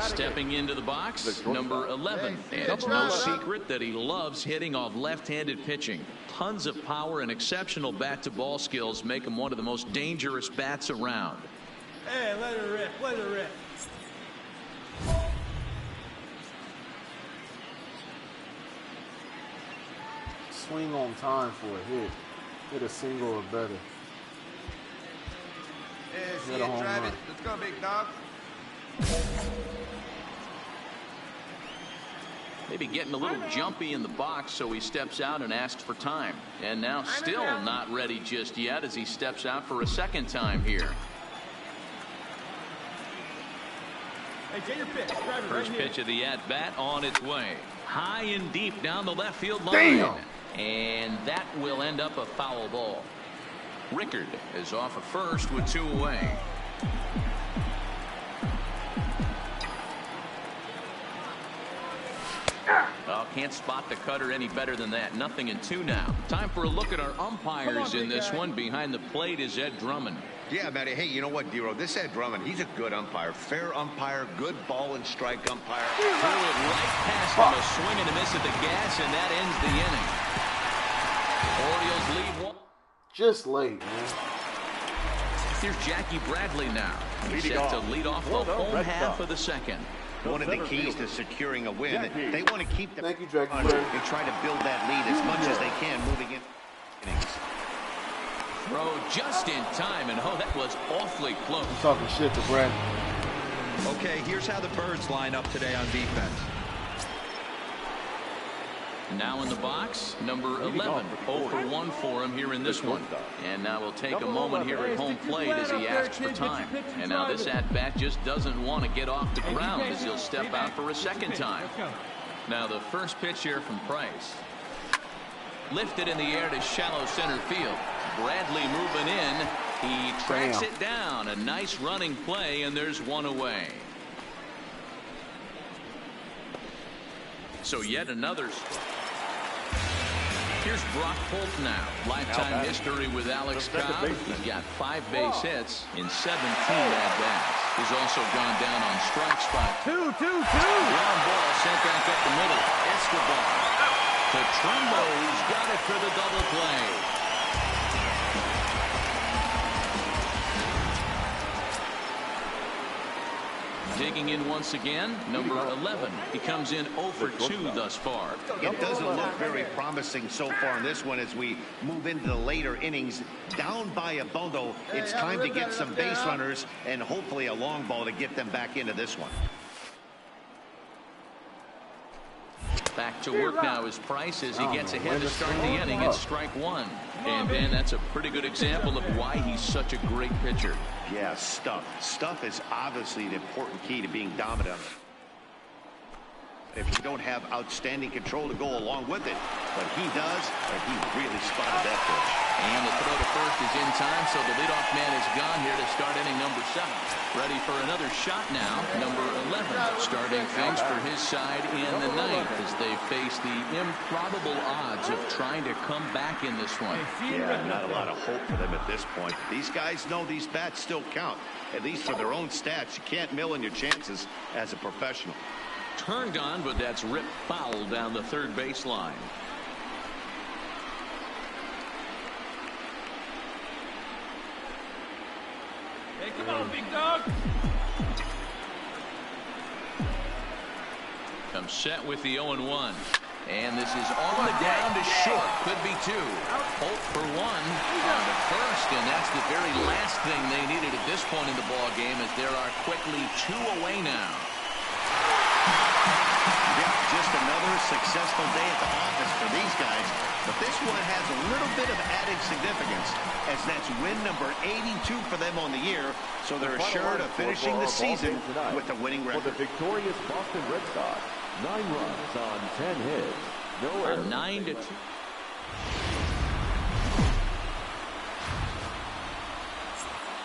Stepping into the box, number 11. And it's no secret that he loves hitting off left-handed pitching. Tons of power and exceptional bat-to-ball skills make him one of the most dangerous bats around. Hey, let it rip, let it rip. Swing on time for a hit. Hit a single or better. Yeah, see it, drive it. Let's go, big dog. Maybe getting a little jumpy in the box, so he steps out and asks for time. And now still not ready just yet as he steps out for a 2nd time here. Hey, get your pitch. Drive it First right pitch of the at-bat on its way. High and deep down the left field line. Damn. And that will end up a foul ball. Rickard is off at first with 2 away. Oh, can't spot the cutter any better than that. 0-2 now. Time for a look at our umpires in this one. Behind the plate is Ed Drummond. Yeah, Matty. Hey, you know what, Dero? This Ed Drummond, he's a good umpire. Fair umpire, good ball and strike umpire. Threw it right past him. A swing and a miss at the gas, and that ends the inning. Orioles lead 1. Just late, man. Here's Jackie Bradley now. He's set to lead off the home half of the second. One of the keys to securing a win, they want to keep the Thank you, Jackie. and try to build that lead as much as they can moving in innings. Throw just in time, and oh, that was awfully close. I'm talking shit to Brad. Okay, here's how the Birds line up today on defense. Now in the box, number 11. 0 for 1 for him here in this one. And now we'll take a moment here at home plate as he asks for time. And now this at-bat just doesn't want to get off the ground as he'll step out for a second time. Now the first pitch here from Price. Lifted in the air to shallow center field. Bradley moving in. He tracks it down. A nice running play, and there's 1 away. So yet another. Here's Brock Holt now. Lifetime history with Alex Cobb. He's got 5 base hits in 17 at-bats. He's also gone down on strike spot. 2-2-2. Ground ball sent back up the middle. Escobar. To Trumbo, who's got it for the double play. Digging in once again, number 11. He comes in 0 for 2 thus far. It doesn't look very promising so far in this one as we move into the later innings. Down by a bundle, it's time to get some base runners and hopefully a long ball to get them back into this one. Back to work now is Price as he gets ahead to start the inning. It's strike 1. And Ben, that's a pretty good example of why he's such a great pitcher. Yeah, stuff. Stuff is obviously the important key to being dominant. If you don't have outstanding control to go along with it, but he does, and he really spotted that pitch. And the throw to first is in time, so the leadoff man is gone here to start inning number 7. Ready for another shot now, number 11, starting things for his side in the 9th as they face the improbable odds of trying to come back in this one. Yeah, not a lot of hope for them at this point. These guys know these bats still count, at least for their own stats. You can't mill in your chances as a professional. Turned on, but that's ripped foul down the third baseline. Hey, come on, big dog. Comes set with the 0-1. And this is on the ground to short. Could be 2. Holt for 1 on the first, and that's the very last thing they needed at this point in the ball game as there are quickly 2 away now. Yeah, just another successful day at the office for these guys. But this one has a little bit of added significance as that's win number 82 for them on the year. So they're assured of finishing the season with a winning record. For the victorious Boston Red Sox, 9 runs on 10 hits. No errors. 9-2.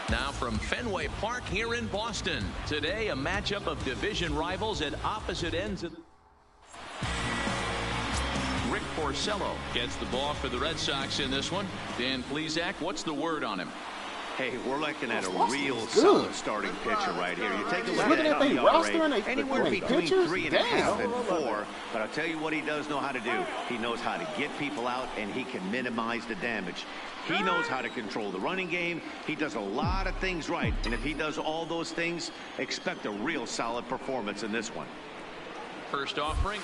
Now from Fenway Park here in Boston. Today, a matchup of division rivals at opposite ends of. Rick Porcello gets the ball for the Red Sox in this one. Dan Plesac, what's the word on him? Hey, we're looking at a real solid starting pitcher right here. You take a look at they ERA, anywhere between pitchers? 3.5 and 4. But I'll tell you what he does know how to do. He knows how to get people out, and he can minimize the damage. He knows how to control the running game. He does a lot of things right. And if he does all those things, expect a real solid performance in this one. First offering.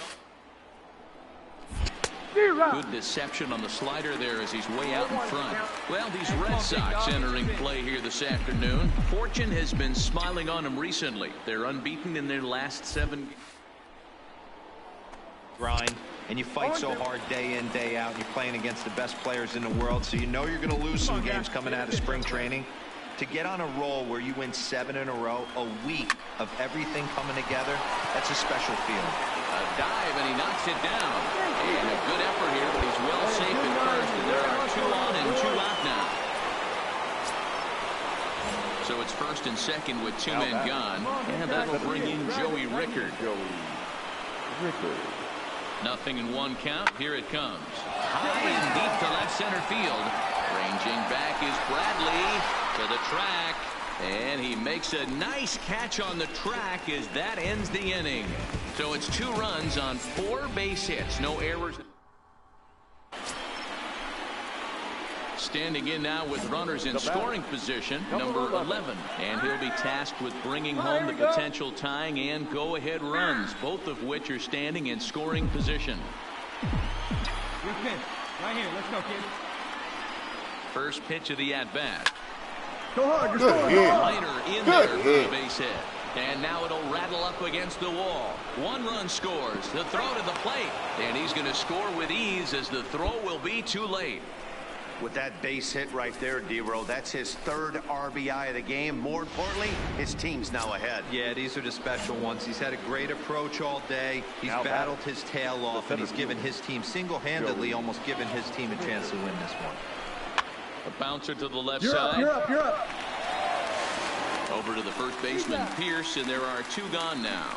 Good deception on the slider there as he's way out in front. Well, these Red Sox entering play here this afternoon. Fortune has been smiling on them recently. They're unbeaten in their last 7. Grind, and you fight so hard day in, day out. You're playing against the best players in the world, so you know you're going to lose some games coming out of spring training. To get on a roll where you win 7 in a row, a week of everything coming together, that's a special feeling. A dive, and he knocks it down. And a good effort here, but he's well safe at first. And there are 2 on and 2 out now. So it's first and second with 2 men gone, and that'll bring in Joey Rickard. Nothing in 1 count. Here it comes. High and deep to left center field. Ranging back is Bradley to the track. And he makes a nice catch on the track as that ends the inning. So it's 2 runs on 4 base hits. No errors. Standing in now with runners in scoring position, number 11. And he'll be tasked with bringing home the potential tying and go-ahead runs, both of which are standing in scoring position. Good pitch. Right here. Let's go, kid. First pitch of the at-bat. Go hard. Good hit. Liner in there for the base hit. And now it'll rattle up against the wall. 1 run scores. The throw to the plate. And he's going to score with ease as the throw will be too late. With that base hit right there, D-Row, that's his 3rd RBI of the game. More importantly, his team's now ahead. Yeah, these are the special ones. He's had a great approach all day. He's battled his tail off, and he's given his team single-handedly, almost given his team a chance to win this one. A bouncer to the left side. You're up. Over to the first baseman, Pierce, and there are 2 gone now.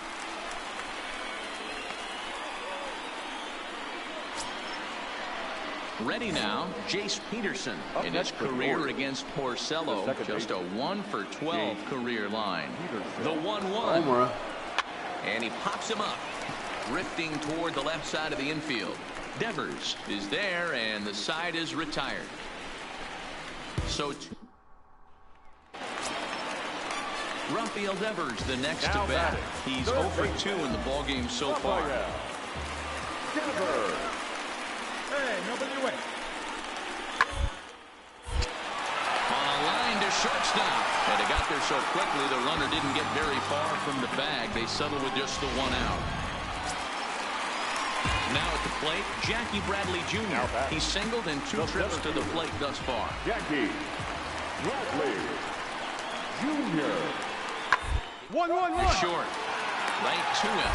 Ready now, Jace Peterson in his career against Porcello. Just a 1 for 12 career line. The 1-1. And he pops him up, drifting toward the left side of the infield. Devers is there, and the side is retired. So Rafael Devers, the next to bat. He's 0 for 2 in the ballgame so far. Hey, nobody away. On a line to shortstop. And it got there so quickly the runner didn't get very far from the bag. They settled with just the 1 out. Now at the plate, Jackie Bradley Jr. He's singled in 2 trips to the plate thus far. Jackie Bradley Jr. 1-1-1. Short. Right to him.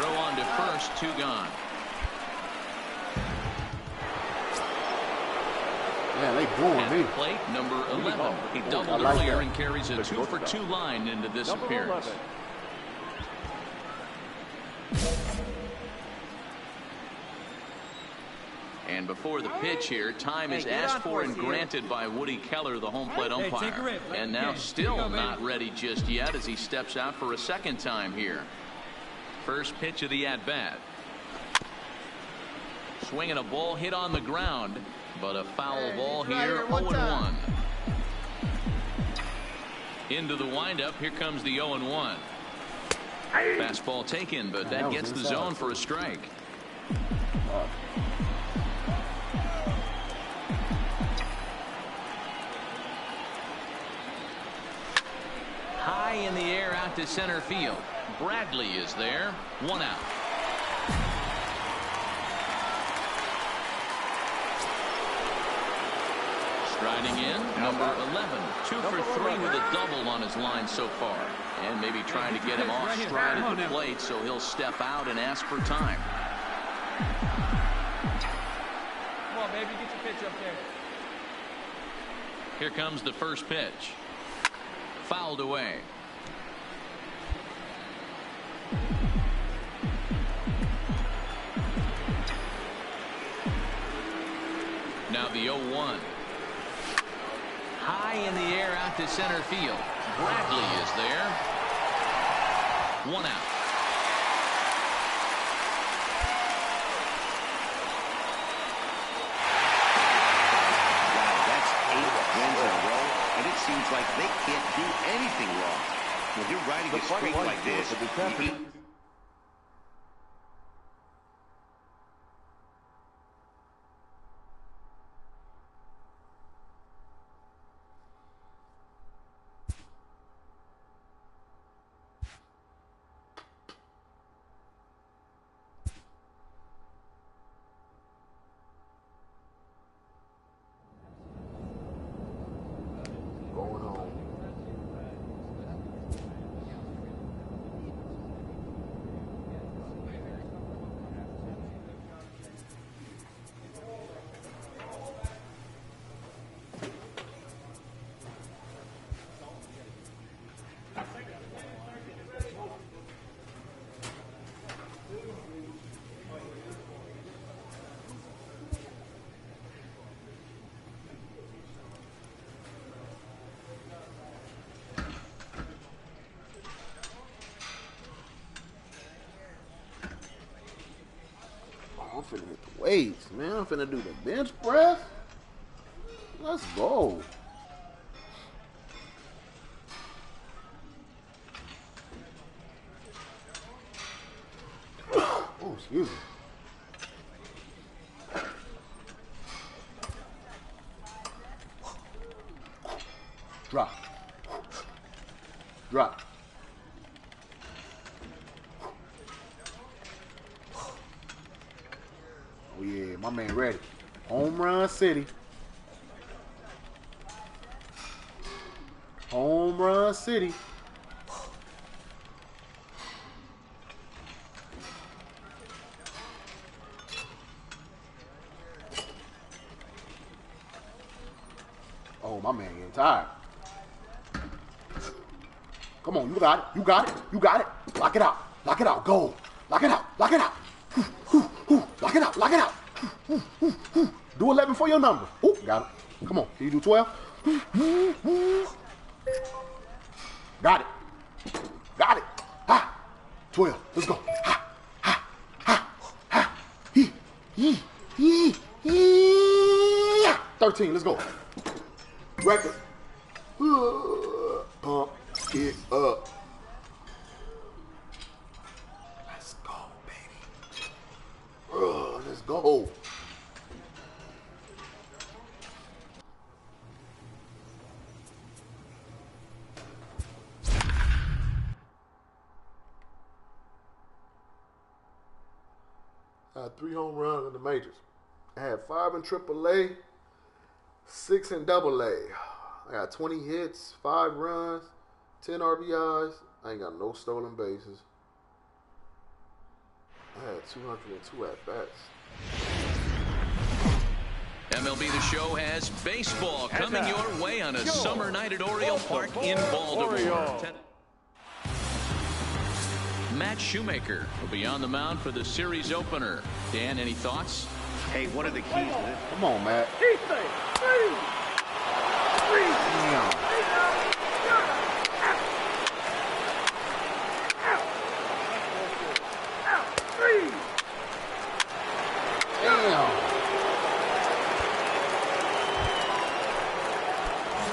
Throw on to first, 2 gone. Man, they booing At me. the plate, number 11. He doubled earlier and carries a 2 for 2 line into this appearance. And before the pitch here, time is asked for and granted by Woody Keller, the home plate umpire. And now still not ready just yet as he steps out for a 2nd time here. First pitch of the at-bat. Swinging a ball hit on the ground, but a foul ball here, 0-1. Into the windup, here comes the 0-1. Fastball taken, but that gets the zone for a strike. High in the air out to center field. Bradley is there. 1 out. Striding in, number 11. 2 for 3 with a double on his line so far. And maybe trying to get him off stride at the plate so he'll step out and ask for time. Come on, baby, get your pitch up there. Here comes the first pitch. Fouled away. Now the 0-1. High in the air out to center field. Bradley is there. 1 out. Wow, that's 8 wins in a row, and it seems like they can't do anything wrong. When you're riding a streak like this, finna hit the weights, man. I'm finna do the bench press. Let's go. Oh, excuse me. Drop. Drop. Oh yeah, my man ready. Home run city. Home run city. Oh, my man getting tired. Come on, you got it. You got it. You got it. Lock it out. Lock it out. Go. Lock it out. Lock it out. Lock it out. Lock it out. Do 11 for your number. Ooh, got it. Come on. Can you do 12? Got it. Got it. Ha. 12. Let's go. Ha. Ha. Ha. Ha. He. 13. Let's go. Record. Pump it up. Let's go, baby. Let's go. I had 3 home runs in the majors. I had 5 in AAA, 6 in AA. I got 20 hits, 5 runs, 10 RBIs. I ain't got no stolen bases. I had 202 at-bats. MLB The Show has baseball coming your way on a summer night at Oriole Park in Baltimore. Matt Shoemaker will be on the mound for the series opener. Dan, any thoughts? Hey, one of the keys to this. Come on, Matt.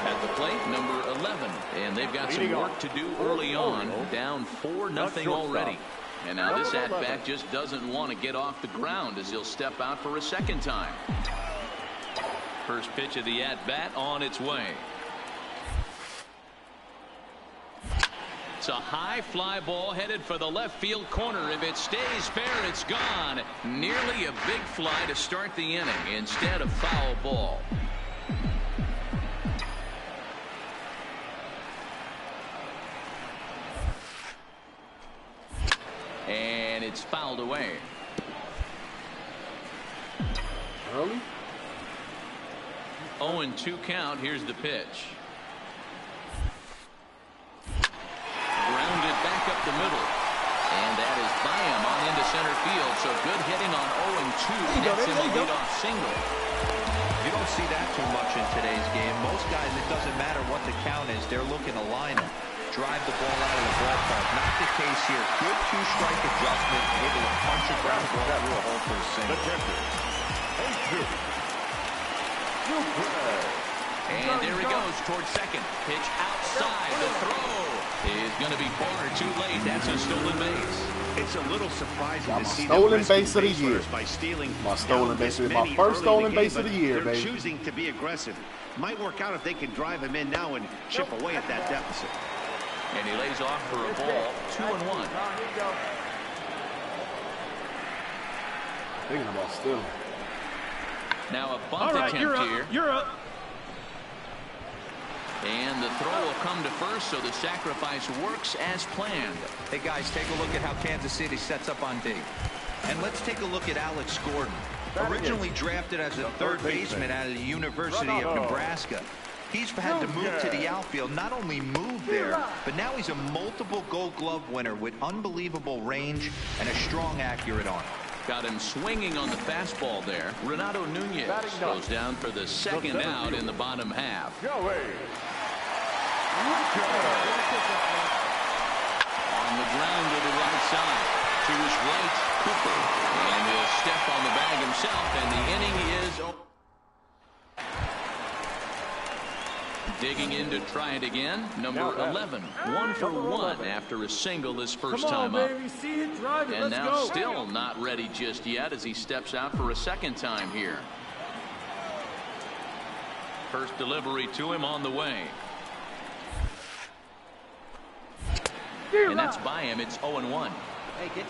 At the plate, number 11. And they've got some work to do early on. Down 4-0 already. And now this at-bat just doesn't want to get off the ground as he'll step out for a second time. First pitch of the at-bat on its way. It's a high fly ball headed for the left field corner. If it stays fair, it's gone. Nearly a big fly to start the inning instead of foul ball. And it's fouled away. Early? 0-2 count. Here's the pitch. Grounded back up the middle. And that is by him on into center field. So good hitting on 0-2. Gets him a leadoff single. You don't see that too much in today's game. Most guys, it doesn't matter what the count is. They're looking to line it. Drive the ball out of the ballpark. Not the case here. Good 2-strike adjustment. Able to punch a ground ball through a hole for a single. And there he goes towards second. Pitch outside. The throw is going to be far too late. That's a stolen base. It's a little surprising to see stolen base of the year. By stealing my stolen base of my first stolen base of the year, baby. They're choosing to be aggressive. Might work out if they can drive him in now and chip away at that deficit. And he lays off for a ball. 2-1. Thinking about stealing. Now a bunt attempt here. You're up. And the throw will come to first, so the sacrifice works as planned. Hey, guys, take a look at how Kansas City sets up on D. And let's take a look at Alex Gordon. Originally drafted as a third baseman out of the University of Nebraska. He's had to move to the outfield, not only move there, but now he's a multiple Gold Glove winner with unbelievable range and a strong, accurate arm. Got him swinging on the fastball there. Renato Nunez goes down for the second out in the bottom half. On the ground to the right side. to his right, Cooper. And he'll step on the bag himself, and the inning is over. Digging in to try it again, number 11. 1 for 1 after a single his first time up. And now still not ready just yet as he steps out for a second time here. First delivery to him on the way. And that's by him. It's 0-1.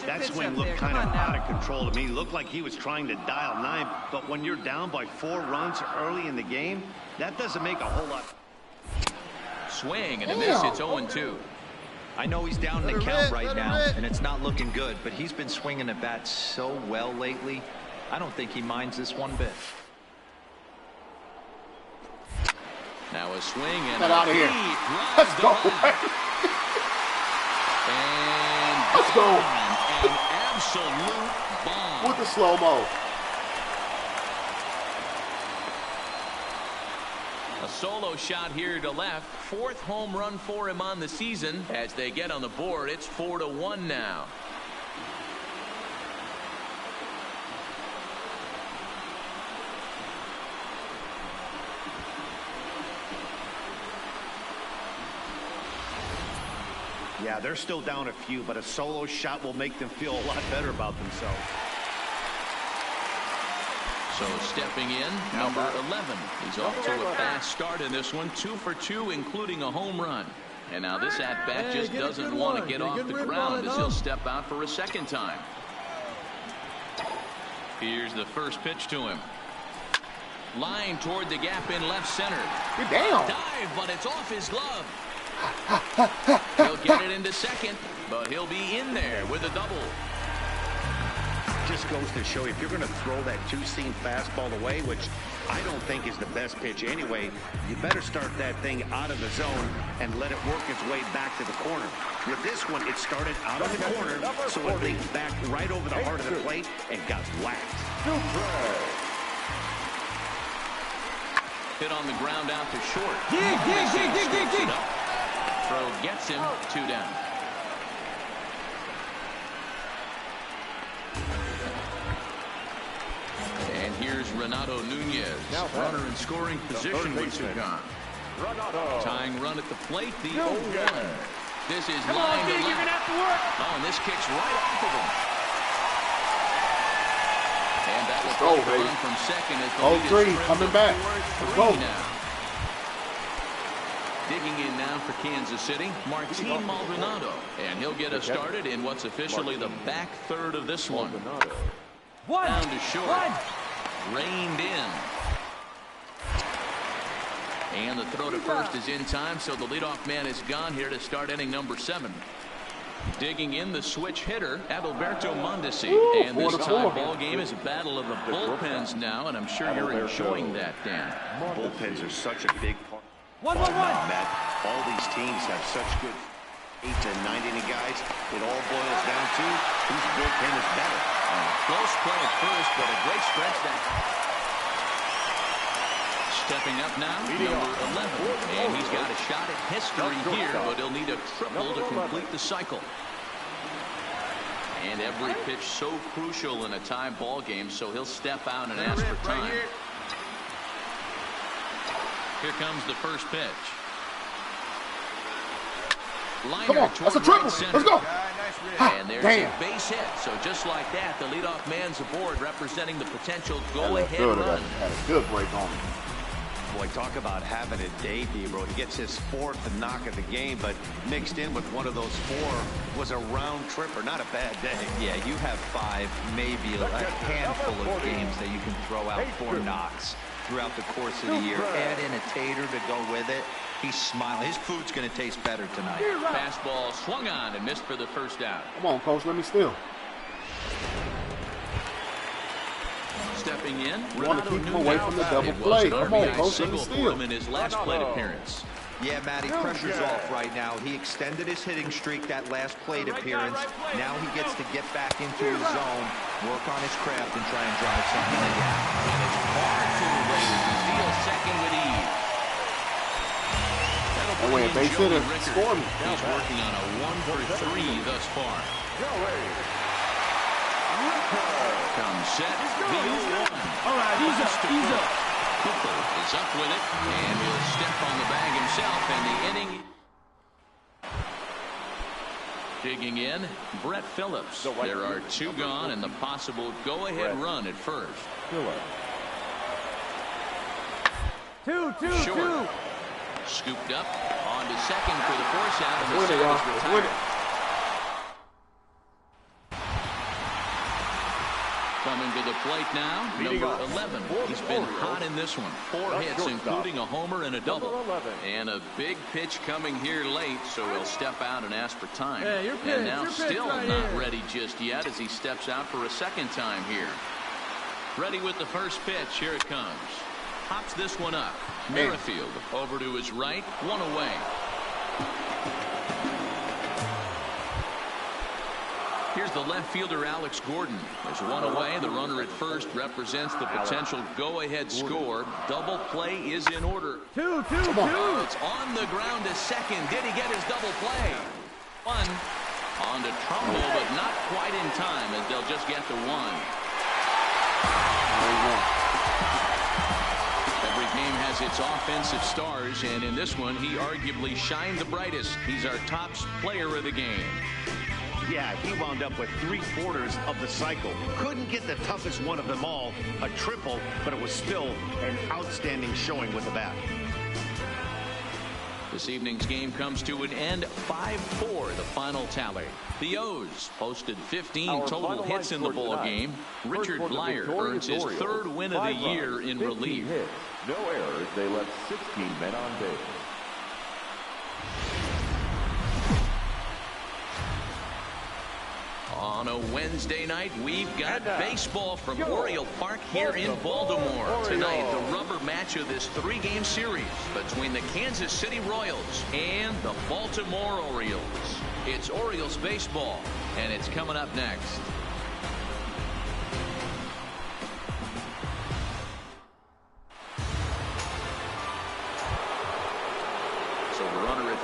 That swing looked kind of out of control to me. Looked like he was trying to dial 9, but when you're down by 4 runs early in the game, that doesn't make a whole lot. Swing and a miss. It's 0-2. I know he's down in the count right now, and it's not looking good, but he's been swinging the bat so well lately. I don't think he minds this one bit. Now a swing and Get out of here. Let's go. And let's go. An absolute bomb. With the slow-mo. A solo shot here to left. 4th home run for him on the season. As they get on the board, it's 4-1 now. Yeah, they're still down a few, but a solo shot will make them feel a lot better about themselves. So stepping in, number 11. He's off to a fast start in this one. 2 for 2, including a home run. And now this at-bat just doesn't want to get off the ground as he'll step out for a second time. Here's the first pitch to him. Line toward the gap in left center. You're down. Dive, but it's off his glove. He'll get it into second, but he'll be in there with a double. Just goes to show you, if you're going to throw that 2-seam fastball away, which I don't think is the best pitch anyway, you better start that thing out of the zone and let it work its way back to the corner. With this one, it started out of the corner, so it leaked back right over the heart of the plate and got whacked. Hit on the ground out to short. Dig. Throw gets him 2 down. And here's Renato Nunez. Runner in scoring position with 2 gone. Tying run at the plate, the 0-1. This is line to left. You're gonna have to work. Oh, and this kicks right off of him. And that will go, run from second as the lead is coming back. Let's go. Now. Digging in now for Kansas City, Martin Maldonado. And he'll get us started in what's officially the back third of this one. Down to short. Reined in. And the throw to first is in time, so the leadoff man is gone here to start inning number 7. Digging in the switch hitter, Adalberto Mondesi. And this tie ball game is a battle of the bullpens now, and I'm sure you're enjoying that, Dan. Bullpens are such a big part. 1-1-1. Matt, all these teams have such good 8 to 9 inning guys. It all boils down to whose bullpen is better. Close play at first, but a great stretch down. Stepping up now, number 11. And he's got a shot at history here, but he'll need a triple to complete the cycle. And every pitch so crucial in a tie ball game, so he'll step out and ask for time. Here comes the first pitch. Liner Come on, that's a triple. Let's go. And there's a base hit. So just like that, the leadoff man's aboard, representing the potential go-ahead run. Had a good break on him. Boy, talk about having a day, bro. He gets his 4th knock of the game, but mixed in with one of those 4 was a round tripper. Not a bad day. Yeah, you have 5, maybe a handful of games that you can throw out 4 knocks throughout the course of the year. Add in a tater to go with it. He's smiling. His food's going to taste better tonight. Fastball swung on and missed for the first out. Come on, Coach, let me steal. Stepping in, you want to keep him away from the double play. Come on, Coach, let me steal. In his last plate appearance. Yeah, Matty, pressure's off right now. He extended his hitting streak that last plate appearance. Now he gets to get back into his zone, work on his craft, and try and drive something in the gap. And it's far too late to steal second with ease. That way, a base hitter scored me. He's working on a 1 for 3 thus far. Comes set. The 0-1. All right, he's up. Cooper is up with it, and he'll step on the bag himself, and the inning. Digging in, Brett Phillips. There are 2 gone, and the possible go-ahead run at first. Two. Scooped up on to second for the force out, and the side is retired. Coming to the plate now, number 11. He's been hot in this one. 4 hits, including a homer and a double. And a big pitch coming here late, so he'll step out and ask for time. And now still not ready just yet as he steps out for a second time here. Ready with the first pitch. Here it comes. Pops this one up. Merrifield over to his right, 1 away. Here's the left fielder, Alex Gordon. There's 1 away. The runner at first represents the potential go-ahead score. Double play is in order. Two. It's on the ground to second. Did he get his double play? 1. On to Trumbull, but not quite in time as they'll just get the 1. Every game has its offensive stars, and in this one, he arguably shined the brightest. He's our top player of the game. Yeah, he wound up with 3/4 of the cycle. Couldn't get the toughest one of them all, a triple, but it was still an outstanding showing with the bat. This evening's game comes to an end. 5-4, the final tally. The O's posted 15 total hits in the ball game. Richard Blyer earns his 3rd win of the year in relief. No errors. They left 16 men on base. On a Wednesday night, we've got baseball from Oriole Park here in Baltimore. Tonight, the rubber match of this 3-game series between the Kansas City Royals and the Baltimore Orioles. It's Orioles baseball, and it's coming up next.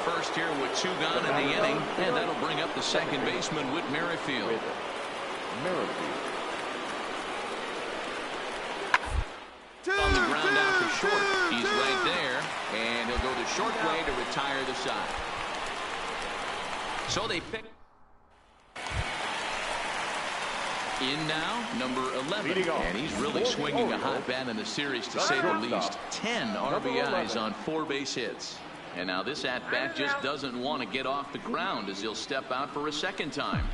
First here with 2 gone in the inning, and that'll bring up the second baseman, Whit Merrifield. On the ground out to short. He's right there, and he'll go the short way to retire the side. So they pick in now, number 11, and he's really swinging a hot bat in the series, to say the least. 10 RBIs on 4 base hits. And now this at-bat just doesn't want to get off the ground as he'll step out for a second time.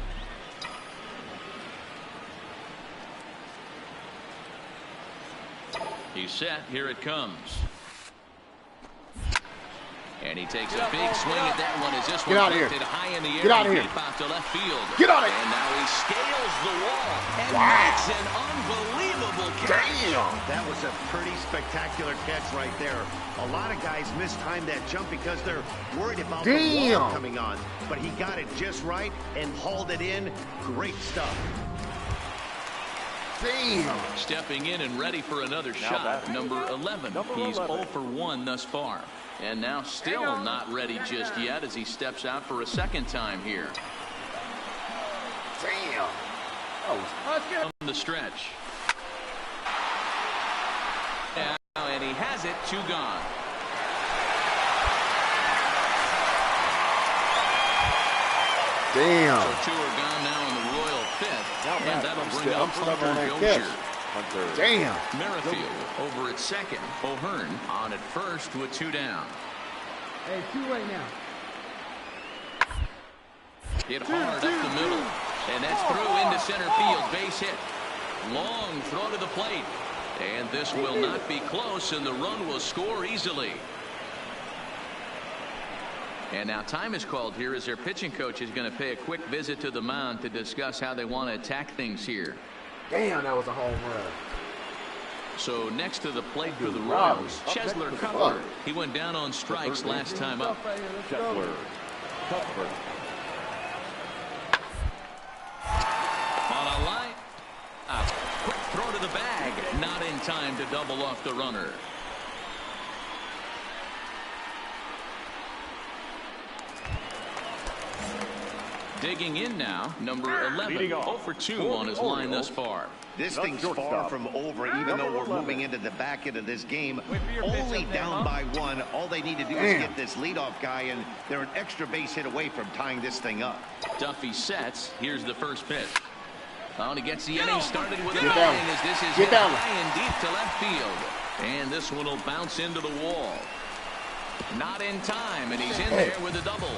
He's set. Here it comes. And he takes a big swing at that one as this one lifted high in the air. Get out of here. Out to left field. Get out of here. And now he scales the wall and makes an unbelievable catch. Damn. That was a pretty spectacular catch right there. A lot of guys mistimed that jump because they're worried about the wall coming on. But he got it just right and hauled it in. Great stuff. Damn. Stepping in and ready for another shot, number 11. He's 0 for 1 thus far. And now still not ready just yet as he steps out for a second time here. Damn. On the stretch. Now, and he has it, 2 gone. Damn. So 2 are gone now in the Royal 5th. And that'll bring up Hunter Dozier. Damn. Merrifield over at second. O'Hearn on at first with 2 down. Hey, 2 right now. Hit hard up the middle. And that's through into center field. Base hit. Long throw to the plate. And this will not be close, and the run will score easily. And now time is called here as their pitching coach is going to pay a quick visit to the mound to discuss how they want to attack things here. Damn, that was a home run. So next to the plate for the Royals, Chesler Cutler. He went down on strikes last time up. Chesler. On a line. A quick throw to the bag. Not in time to double off the runner. Digging in now, number 11, 0 for 2 on his line thus far. This thing's far from over, even though we're moving into the back end of this game. Only down by 1. All they need to do is get this leadoff guy, and they're an extra base hit away from tying this thing up. Duffy sets. Here's the first pitch. Oh, and he gets the inning started with a bang as this is hit high and deep to left field. And this one will bounce into the wall. Not in time, and he's in there with a double.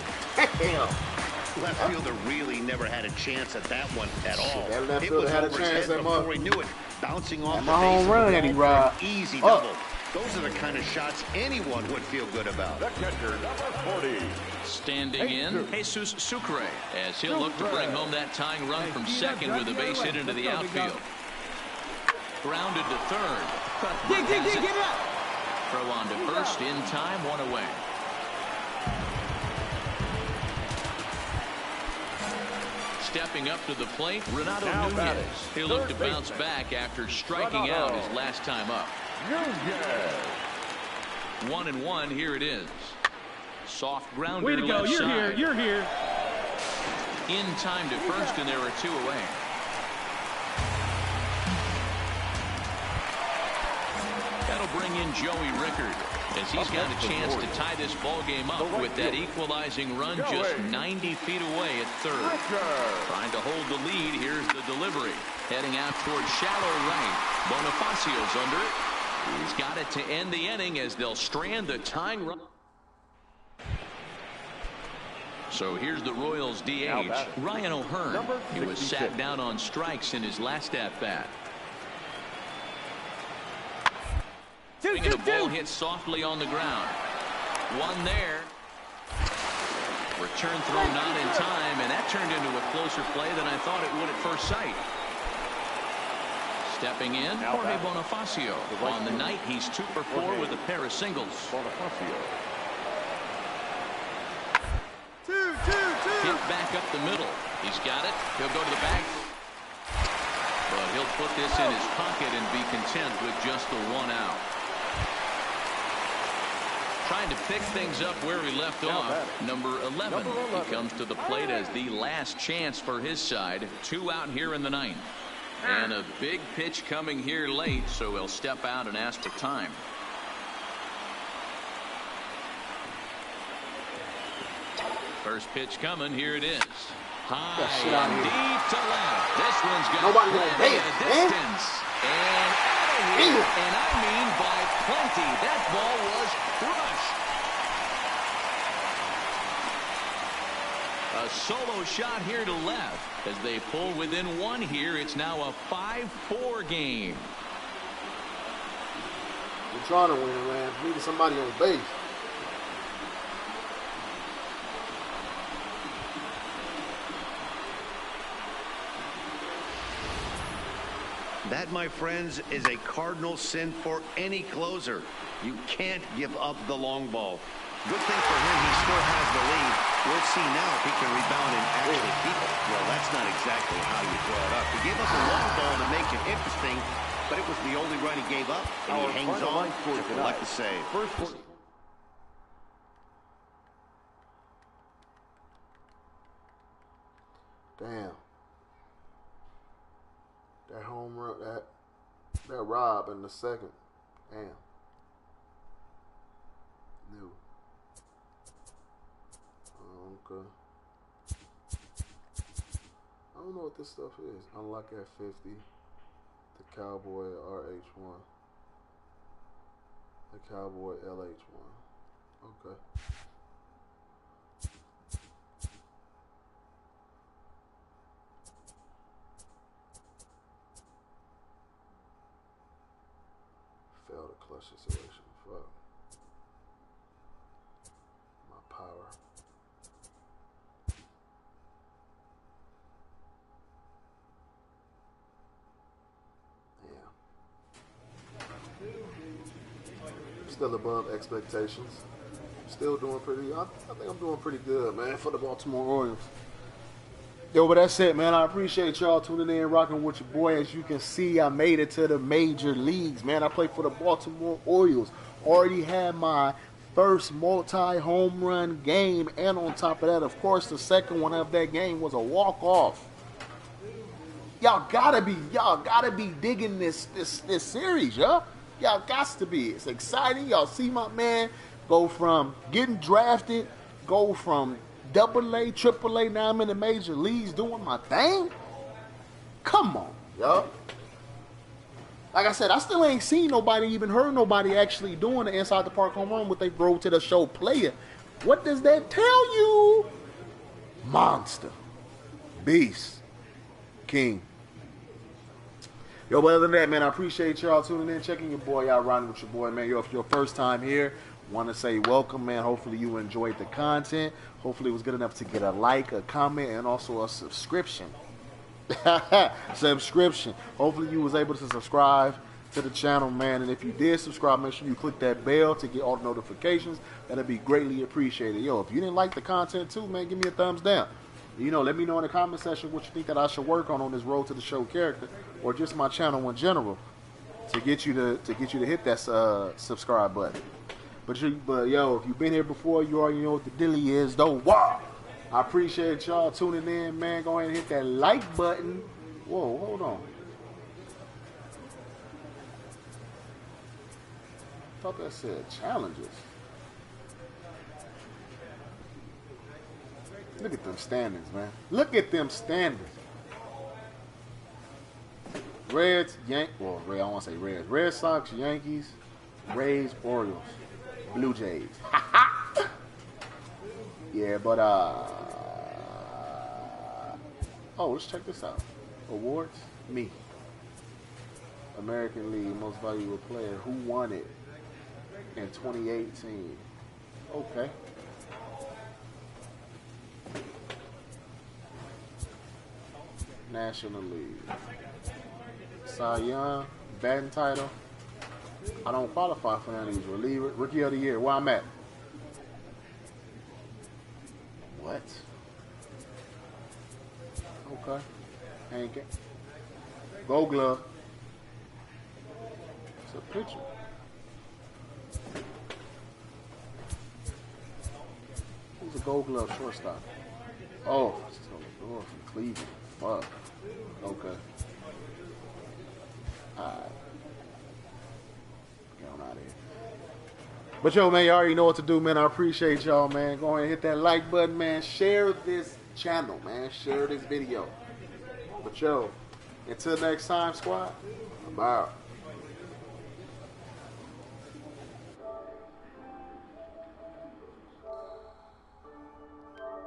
Left fielder really never had a chance at that one at all. That left It fielder was had a over his chance head at before he knew it. Bouncing off the my home base run, of the Eddie ball Rod. for an easy double. Those are the kind of shots anyone would feel good about. The catcher, number 40. Standing in, Jesus Sucre, as he'll look to bring home that tying run from second with a base hit into the outfield. Grounded to third. Dig it up. Throw on to first in time, 1 away. Stepping up to the plate, Renato Nunez. He'll look to bounce back after striking out his last time up. 1-1, here it is. Soft grounder. Way to go, you're here, you're here. In time to first, and there are 2 away. That'll bring in Joey Rickard, as he's got a chance to tie this ball game up with that equalizing run just 90 feet away at third. Trying to hold the lead. Here's the delivery. Heading out towards shallow right. Bonifacio's under it. He's got it to end the inning as they'll strand the tying run. So here's the Royals DH, Ryan O'Hearn. He was sat down on strikes in his last at-bat. And the ball hit softly on the ground. 1 there. Return throw not in time, and that turned into a closer play than I thought it would at first sight. Stepping in, Jorge Bonifacio. On the night, he's 2 for 4 with a pair of singles. Hit back up the middle. He's got it. He'll go to the bag. But he'll put this in his pocket and be content with just the 1 out. Trying to pick things up where he left off. Number 11. He comes to the plate as the last chance for his side. 2 out here in the 9th. And a big pitch coming here late, so he'll step out and ask for time. First pitch coming. Here it is. High and deep to left. This one's got plenty of distance. And out of here. And I mean by plenty. That ball was crushed. A solo shot here to left. As they pull within 1 here, it's now a 5-4 game. We're trying to win, man. We need somebody on base. That, my friends, is a cardinal sin for any closer. You can't give up the long ball. Good thing for him, he still has the lead. We'll see now if he can rebound and actually keep it. Well, that's not exactly how you draw it up. He gave up a long ball to make it interesting, but it was the only run he gave up, and he hangs on to collect the save. Damn. That home run, that rob in the second. Damn. No. Okay. I don't know what this stuff is. Unlock at 50. The Cowboy RH1. The Cowboy LH1. Okay. Failed a clutch situation. Fuck. My power. Still above expectations. Still doing pretty. I think I'm doing pretty good, man, for the Baltimore Orioles. Yo, but that's it, man. I appreciate y'all tuning in, rocking with your boy. As you can see, I made it to the major leagues, man. I play for the Baltimore Orioles. Already had my first multi-home run game, and on top of that, of course, the second one of that game was a walk-off. Y'all gotta be digging this series, y'all. Y'all got to be. It's exciting. Y'all see my man go from getting drafted, go from AA, AAA, now I'm in the major leagues doing my thing. Come on, y'all. Like I said, I still ain't seen nobody, even heard nobody actually doing the inside the park home run with they road to the show player. What does that tell you? Monster. Beast. King. Yo, but other than that, man, I appreciate y'all tuning in, checking your boy out, riding with your boy, man. Yo, if you're your first time here, want to say welcome, man. Hopefully you enjoyed the content. Hopefully it was good enough to get a like, a comment, and also a subscription. Subscription. Hopefully you was able to subscribe to the channel, man. And if you did subscribe, make sure you click that bell to get all the notifications. That'll be greatly appreciated. Yo, if you didn't like the content too, man, give me a thumbs down. You know, let me know in the comment section what you think that I should work on this road to the show character, or just my channel in general, to get you to hit that subscribe button. But yo, if you've been here before, you already know what the dilly is, though. Wow. I appreciate y'all tuning in, man. Go ahead and hit that like button. Whoa, hold on. I thought that said challenges. Look at them standings, man. Look at them standings. Reds, I don't want to say Reds. Red Sox, Yankees, Rays, Orioles, Blue Jays. Yeah, but let's check this out. Awards, me. American League Most Valuable Player. Who won it in 2018? Okay. National League. Cy Young, batting title. I don't qualify for none of these. Reliever, Rookie of the Year. Where I'm at. What? Okay. Ain't it? Gold Glove. It's a picture. Who's a Gold Glove shortstop? Oh, it's from Cleveland. Fuck. Okay. Alright. Get on out of here. But yo, man, you already know what to do, man. I appreciate y'all, man. Go ahead and hit that like button, man. Share this channel, man. Share this video. But yo, until next time, squad, I'm out.